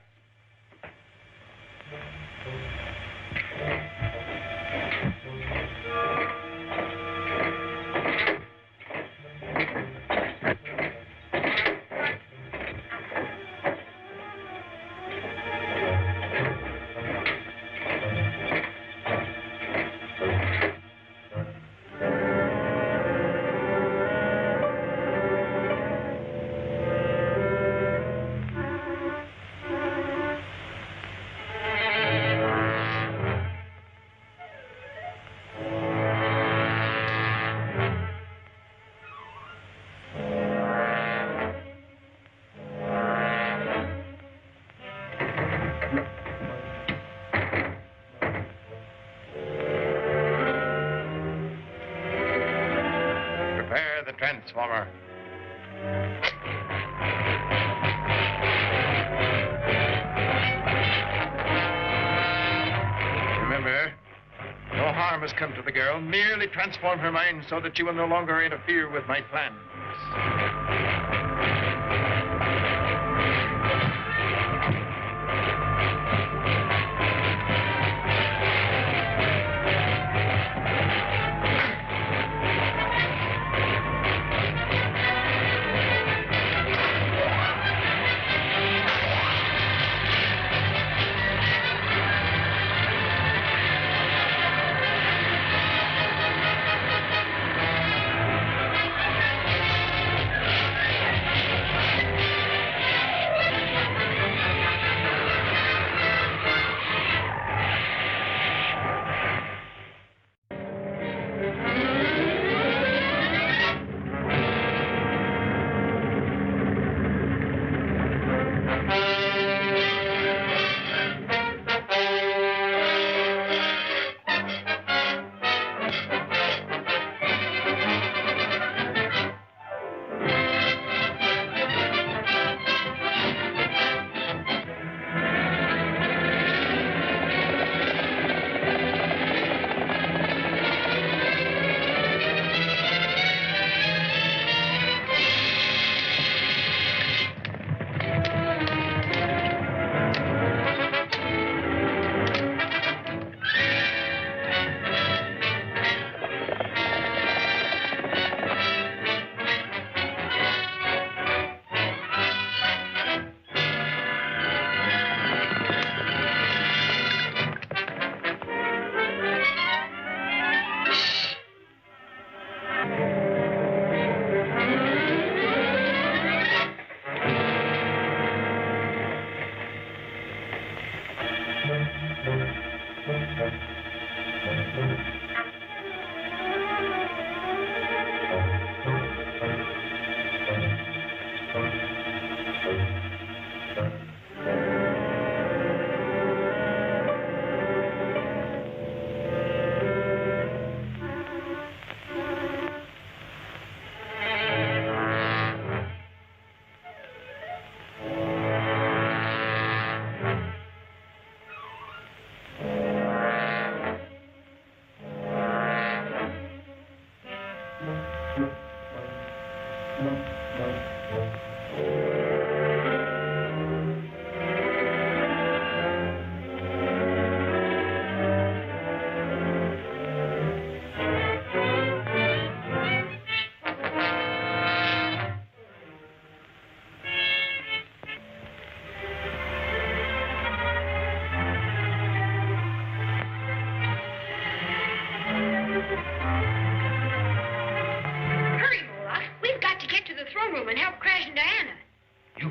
Transformer. Remember, no harm has come to the girl. Merely transform her mind so that she will no longer interfere with my plans.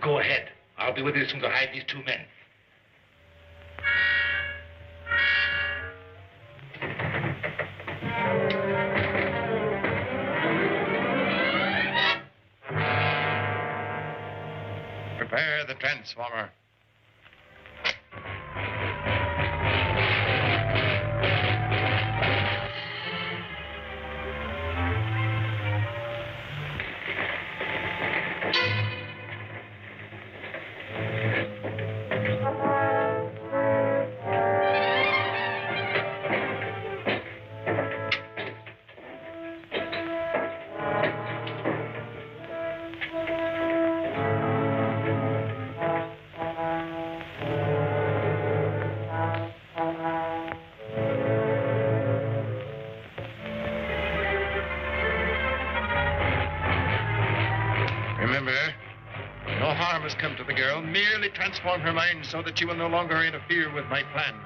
Go ahead. I'll be with you as soon as I hide these two men. Prepare the transformer. Has come to the girl. Merely transform her mind so that she will no longer interfere with my plans.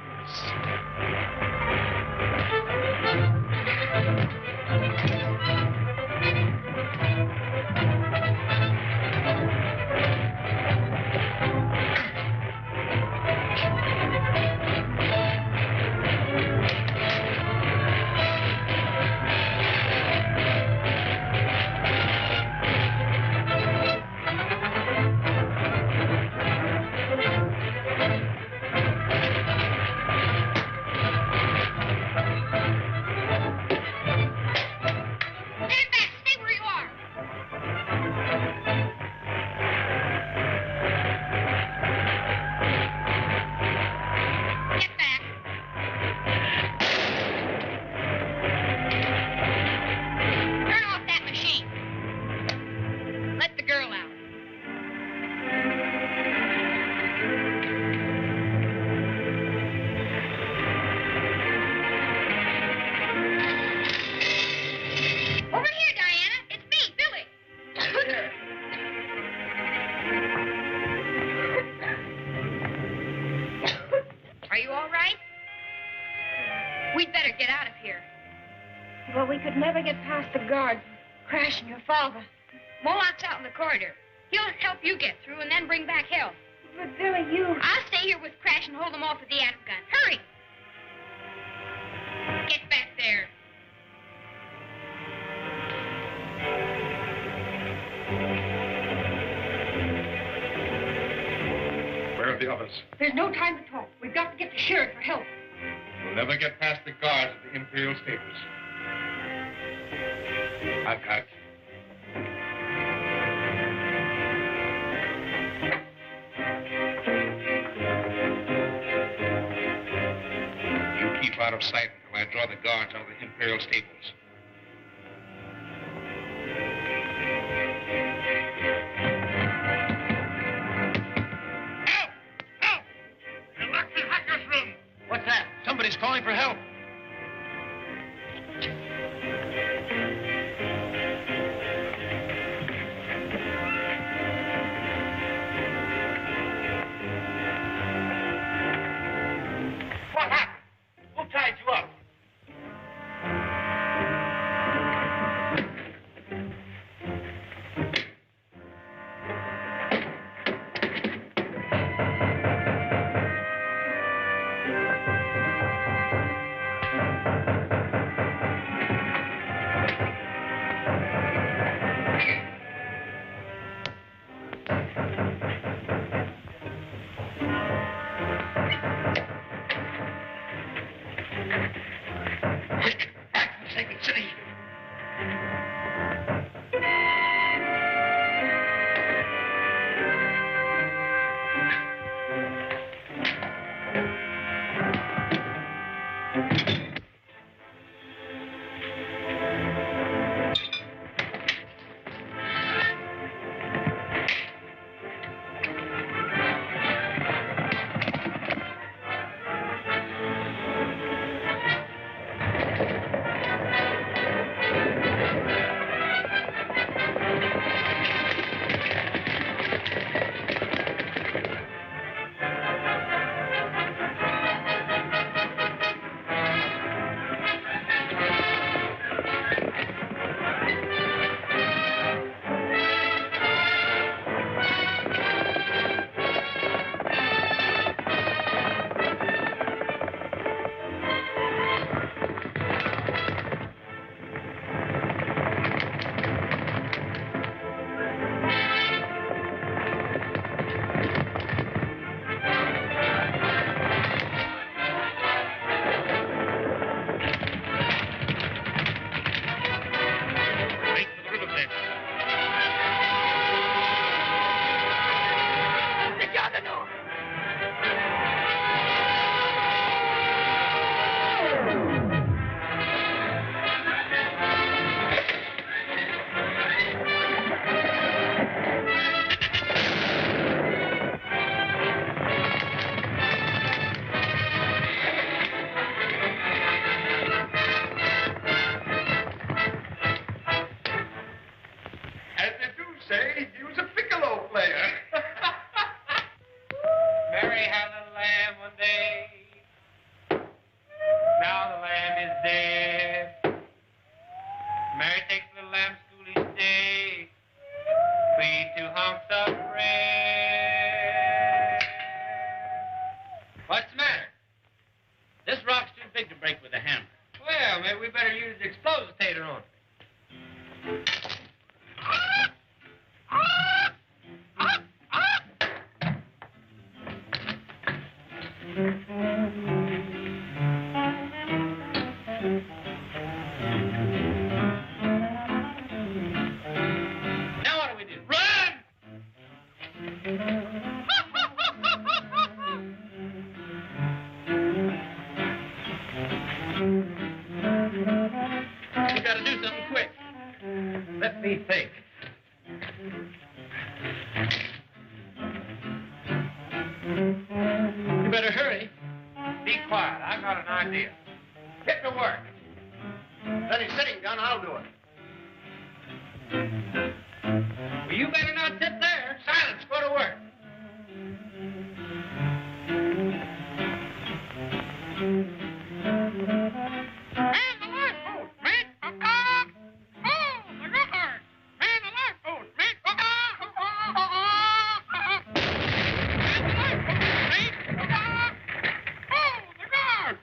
Never get past the guards. Crash and your father. Moloch's out in the corridor. He'll help you get through and then bring back help. But Billy, you... I'll stay here with Crash and hold them off with the atom gun. Hurry! Get back there. Where are the others? There's no time to talk. We've got to get to Sharad for help. We'll never get past the guards at the Imperial Stables. Cut. You keep out of sight until I draw the guards out of the Imperial Stables. Help! Help! They're locked in Hacker's room. What's that? Somebody's calling for help. Mary had a lamb one day. Now the lamb is dead. Mary takes the lamb to school each day. We eat 2 hunks of bread. What's the matter? This rock's too big to break with a hammer. Well, maybe we better use the explositator on it. Now what do we do? Run! We gotta do something quick. Let me think. You better hurry. Be quiet. I've got an idea. Get to work. Then he's sitting down, I'll do it. Well, you better not sit there. Silence. Go to work. Man the lifeboat, mate. Oh, the guard. Man the lifeboat, mate. Man the lifeboat, mate. Oh, the guard.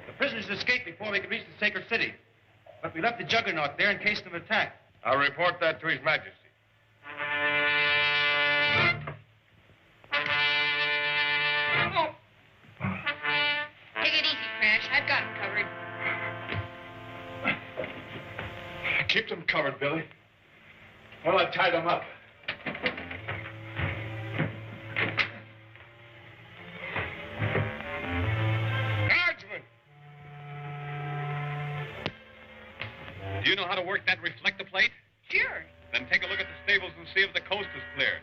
The prisoners escaped before we could reach the sacred city. But we left the juggernaut there in case of attack. I'll report that to His Majesty. Take it easy, Crash. I've got him covered. Keep them covered, Billy. Well, I tied them up. Guardsmen! Do you know how to work that reflector plate? Sure. Then take a look at the stables and see if the coast is clear.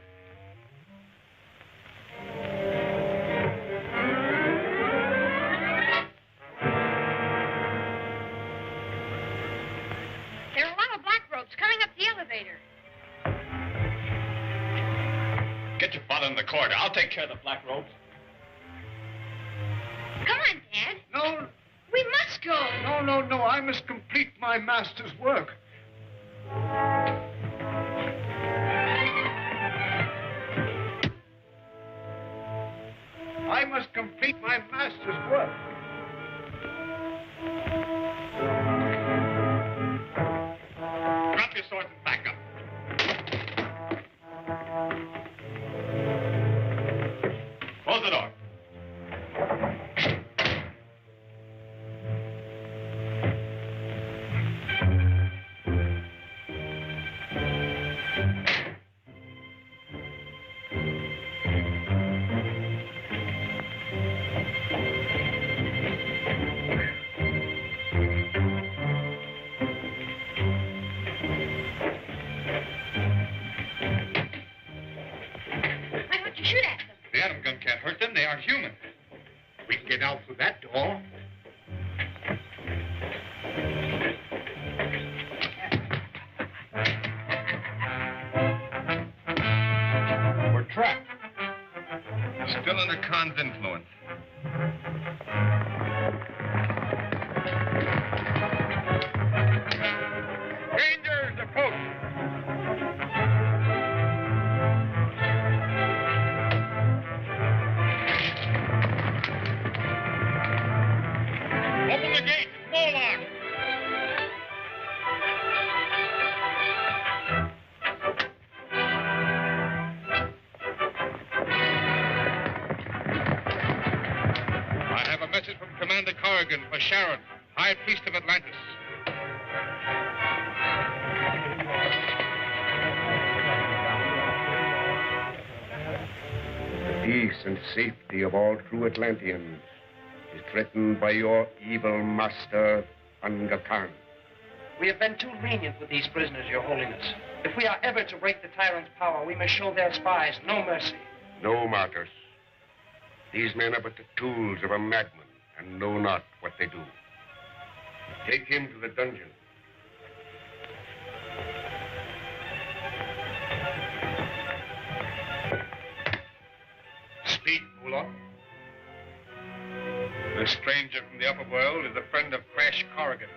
There are a lot of black ropes coming up the elevator. Get your father in the corridor. I'll take care of the black ropes. Come on, Dad. No, We must go. no. I must complete my master's work. I must complete my master's work. Drop your swords and back up. Close the door. Why don't you shoot at them? The atom gun can't hurt them. They aren't human. We can get out through that door. We're trapped. Still under Khan's influence. Rangers, approach. Open the gate. It's more locked. I have a message from Commander Corrigan for Sharad, High Priest of Atlantis. The peace and safety of all true Atlanteans is threatened by your evil master, Unga Khan. We have been too lenient with these prisoners, Your Holiness. If we are ever to break the tyrant's power, we must show their spies no mercy. No martyrs. These men are but the tools of a madman and know not what they do. Take him to the dungeon. Speak, Mullah. The stranger from the upper world is a friend of Crash Corrigan.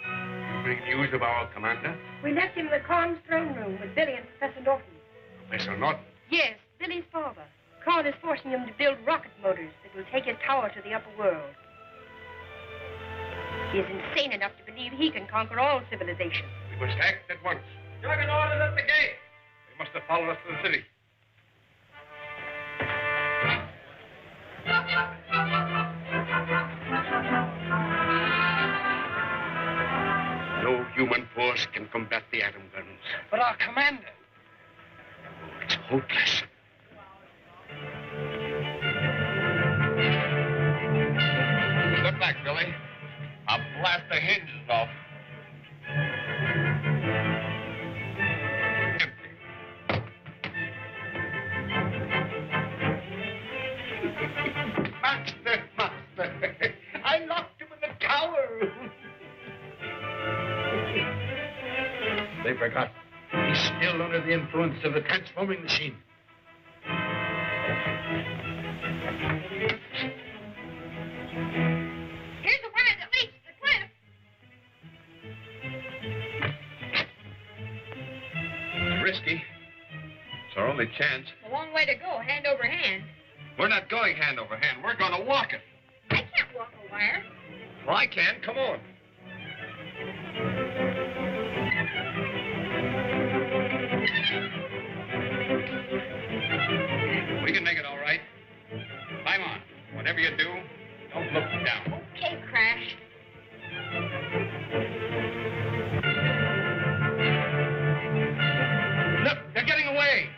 You bring news of our commander? We left him in the Khan's throne room with Billy and Professor Norton. Professor Norton? Yes, Billy's father. Khan is forcing him to build rocket motors that will take his power to the upper world. He is insane enough to believe he can conquer all civilization. We must act at once. Juggernaut is at the gate. They must have followed us to the city. No human force can combat the atom guns. But our commander. It's hopeless. Step back, Billy. I'll blast the hinges off. Master. I locked him in the tower. They forgot. He's still under the influence of the transforming machine. Here's the wire that leads to the cliff. It's risky. It's our only chance. A long way to go, hand over hand. We're not going hand over hand. We're going to walk it. I can't walk a wire. Well, I can. Come on. We can make it all right. Climb on. Whatever you do, don't look down. Okay, Crash. Look, they're getting away.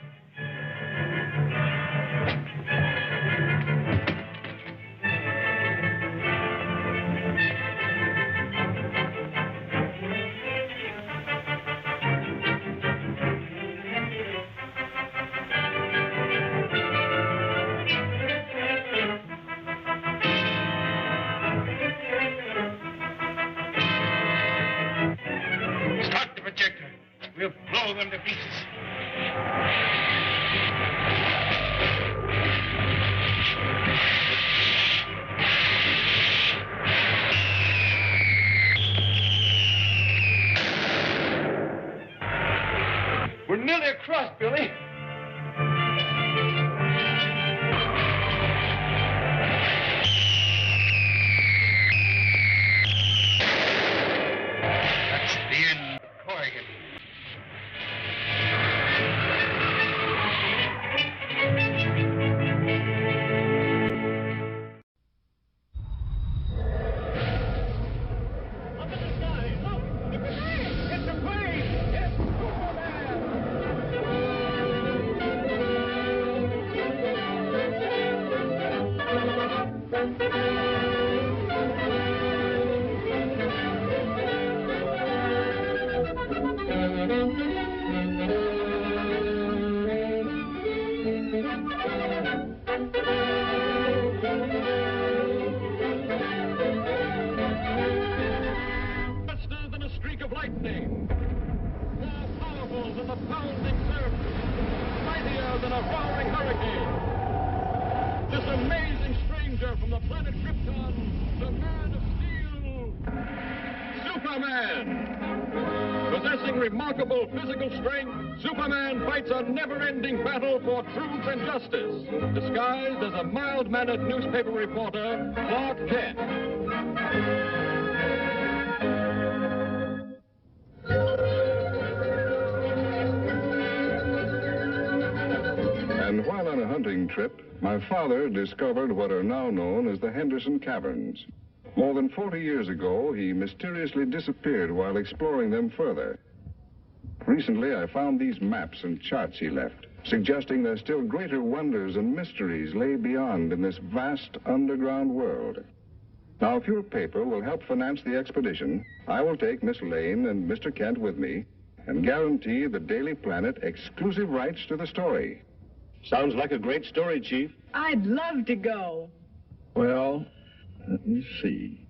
Start the projector. We'll blow them to pieces. We're nearly across, Billy. That's the end of Corrigan. Faster than a streak of lightning, more powerful than the pounding surf, mightier than a roaring hurricane. This amazing stranger from the planet Krypton, the man of steel, Superman. Possessing remarkable physical strength, Superman fights a never-ending battle for truth and justice, disguised as a mild-mannered newspaper reporter, Clark Kent. And while on a hunting trip, my father discovered what are now known as the Henderson Caverns. More than 40 years ago, he mysteriously disappeared while exploring them further. Recently, I found these maps and charts he left, suggesting that still greater wonders and mysteries lay beyond in this vast underground world. Now, if your paper will help finance the expedition, I will take Miss Lane and Mr. Kent with me and guarantee the Daily Planet exclusive rights to the story. Sounds like a great story, Chief. I'd love to go. Well, Let me see.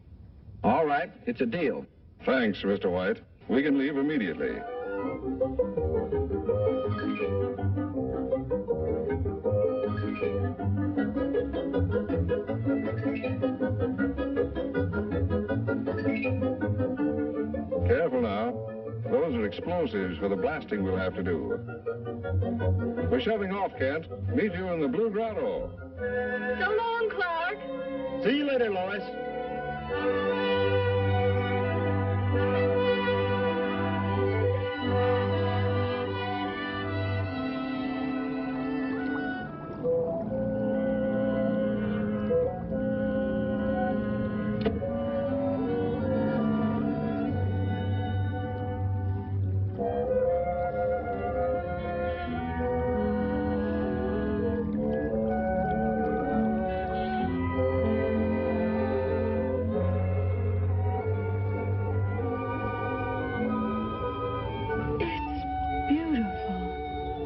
All right, it's a deal. Thanks, Mr. White. We can leave immediately. Careful now. Those are explosives for the blasting we'll have to do. We're shoving off, Kent. Meet you in the Blue Grotto. So long, Clark. See you later, Lois.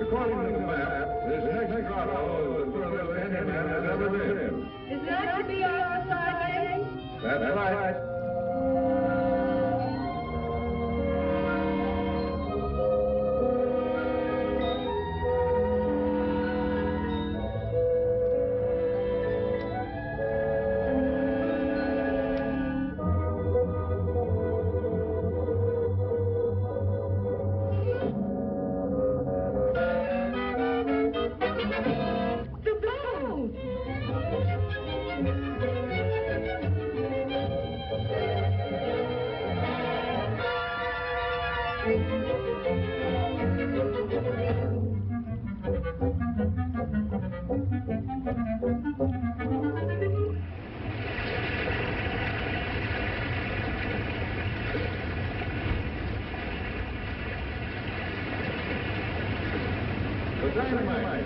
According to the map, this next grotto is the furthest any man has ever been. Is that to be our society? That's right. The dynamite.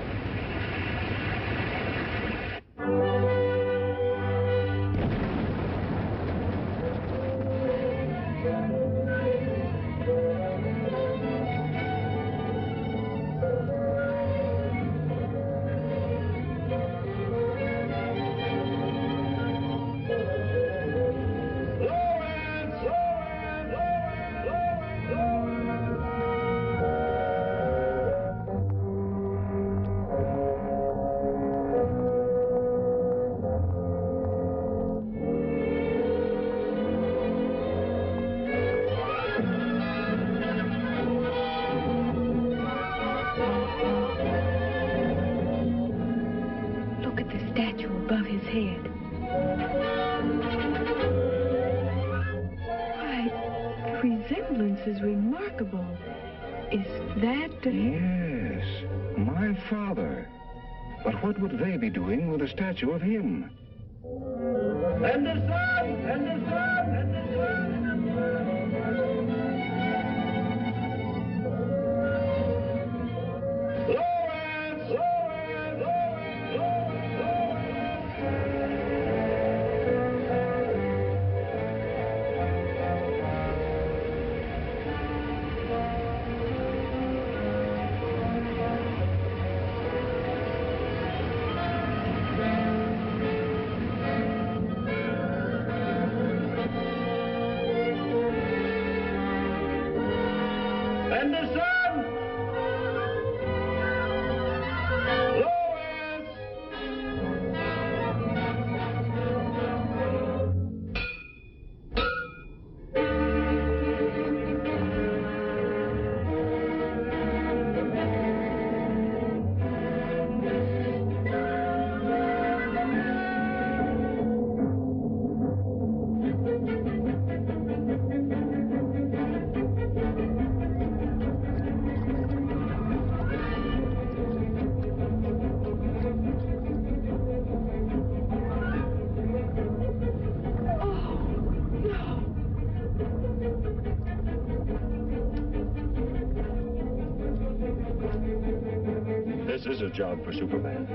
Look at the statue above his head. Why, the resemblance is remarkable. Is that... Yes, my father. But what would they be doing with a statue of him? And the sun! And the sun! And the sun! And the sun! This is a job for Superman.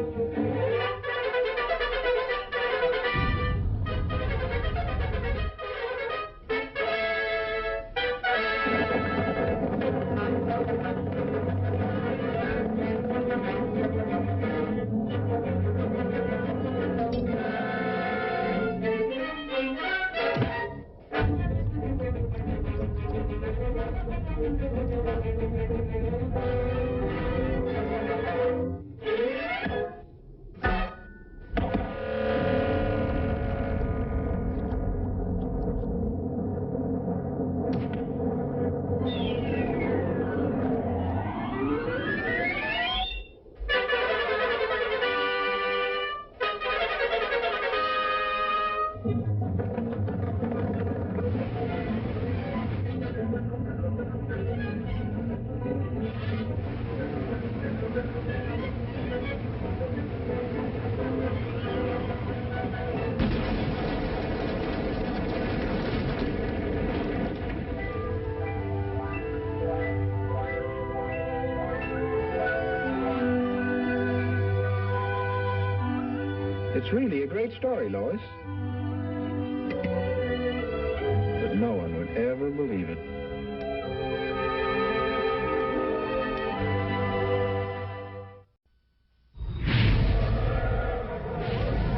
It's really a great story, Lois. But no one would ever believe it.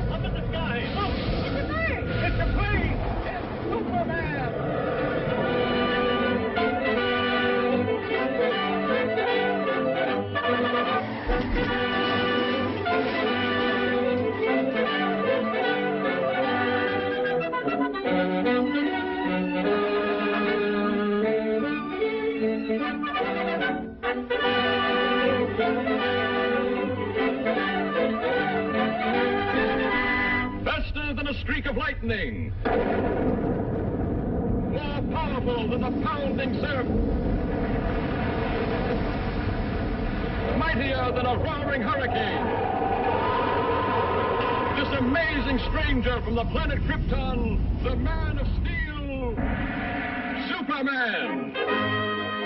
Up in the sky! Look! It's a plane! It's a plane! It's Superman! Faster than a streak of lightning. More powerful than the pounding surf. Mightier than a roaring hurricane. This amazing stranger from the planet Krypton, the Man of Steel, Superman.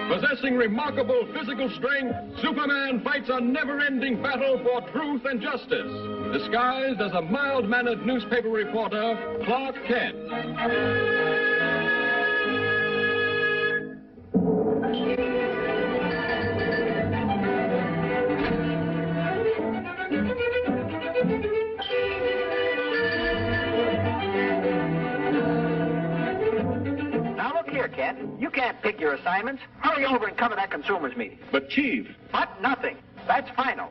Possessing remarkable physical strength, Superman fights a never-ending battle for truth and justice, disguised as a mild-mannered newspaper reporter, Clark Kent. Now look here, Kent. You can't pick your assignments. Hurry over and come to that consumers meeting. But, Chief... But nothing. That's final.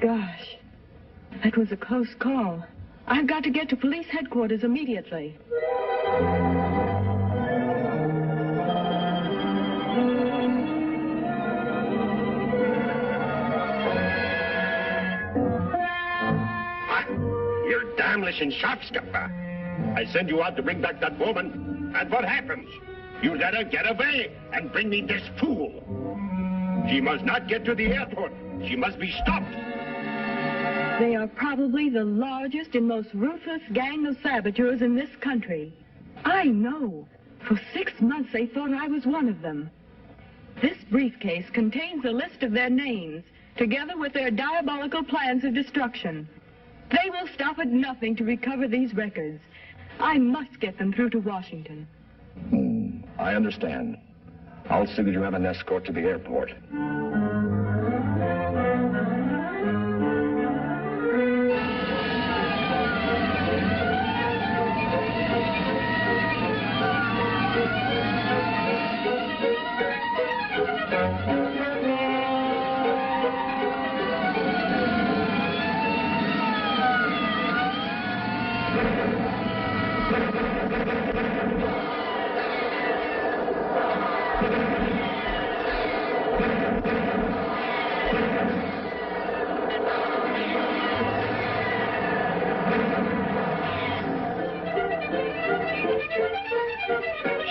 Gosh, that was a close call. I've got to get to police headquarters immediately. You damnation sharpstopper. I send you out to bring back that woman, and what happens? You let her get away and bring me this fool. She must not get to the airport. She must be stopped. They are probably the largest and most ruthless gang of saboteurs in this country. I know. For 6 months they thought I was one of them. This briefcase contains a list of their names, together with their diabolical plans of destruction. They will stop at nothing to recover these records. I must get them through to Washington. I understand. I'll see that you have an escort to the airport.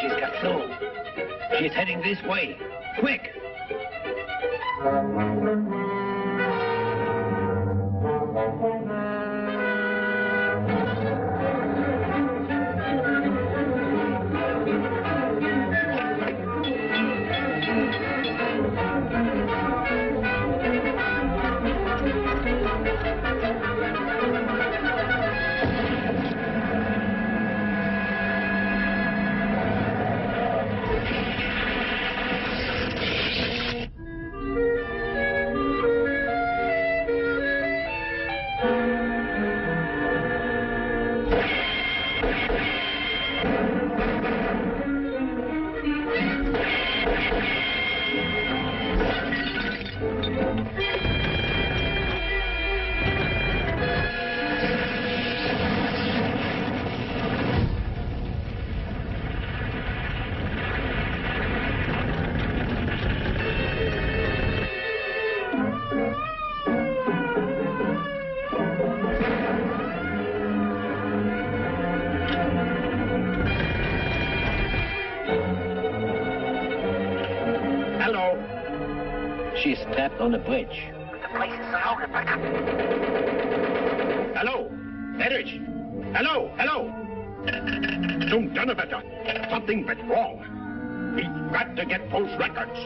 She's got flow. She's heading this way. Quick! trapped on the bridge. But the place is surrounded by... Hello, Erich. Hello. Zum Donnerwetter. Something went wrong. We've got to get those records.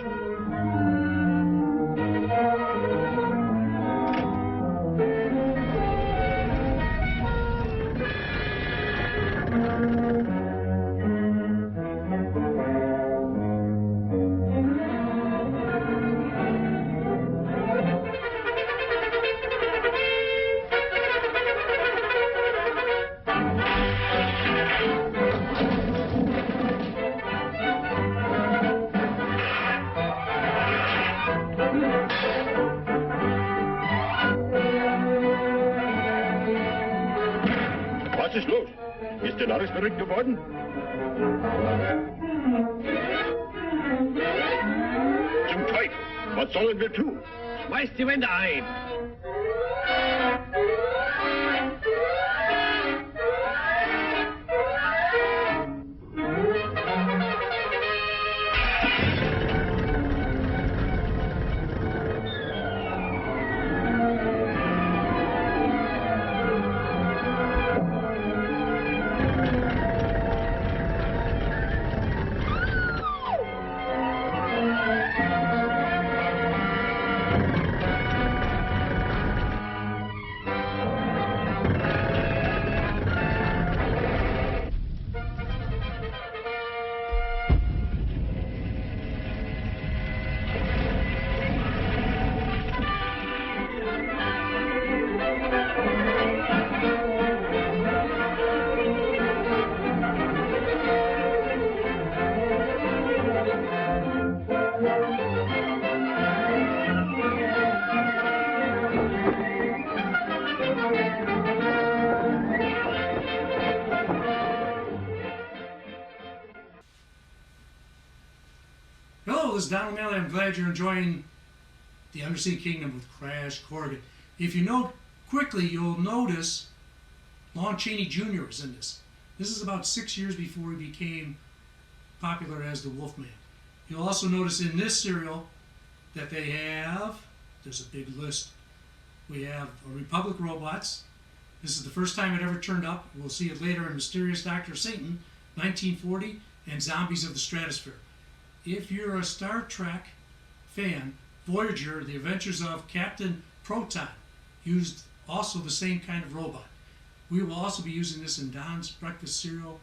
Was ist los? Ist der Norris verrückt geworden? Zum Teufel! Was sollen wir tun? Schmeiß die Wände ein! Hello, this is Don O'Malley. I'm glad you're enjoying the Undersea Kingdom with Crash Corrigan. If you note quickly, you'll notice Lon Chaney Jr. is in this. This is about 6 years before he became popular as the Wolfman. You'll also notice in this serial that they have, there's a big list. We have Republic robots. This is the first time it ever turned up. We'll see it later in Mysterious Dr. Satan, 1940, and Zombies of the Stratosphere. If you're a Star Trek fan, Voyager, The Adventures of Captain Proton, used also the same kind of robot. We will also be using this in Don's Breakfast cereal,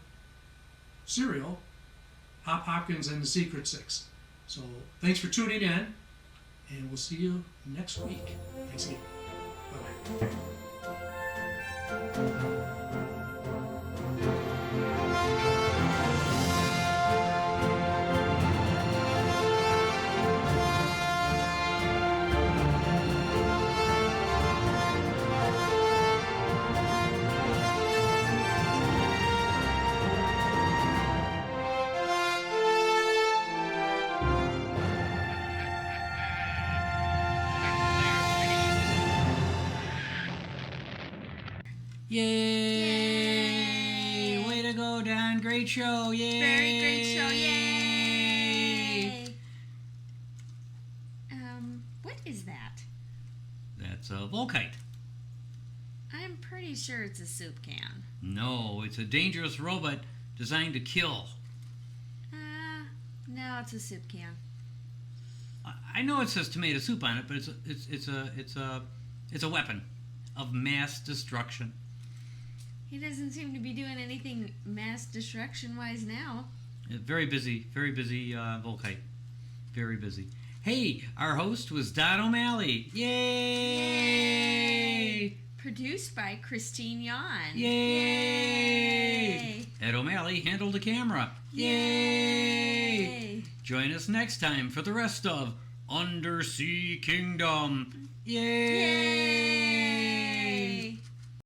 Hop Hopkins and the Secret Six. So thanks for tuning in, and we'll see you next week. Thanks again. Bye-bye. Yay! Way to go, Don. Great show. Yay! Very great show. Yay! What is that? That's a Volkite. I'm pretty sure it's a soup can. No, it's a dangerous robot designed to kill. No, it's a soup can. I know it says tomato soup on it, but it's a weapon of mass destruction. He doesn't seem to be doing anything mass destruction-wise now. Very busy Volkite. Very busy. Hey, our host was Don O'Malley. Yay! Produced by Christine Yon. Yay! Ed O'Malley handled the camera. Yay! Join us next time for the rest of Undersea Kingdom. Yay!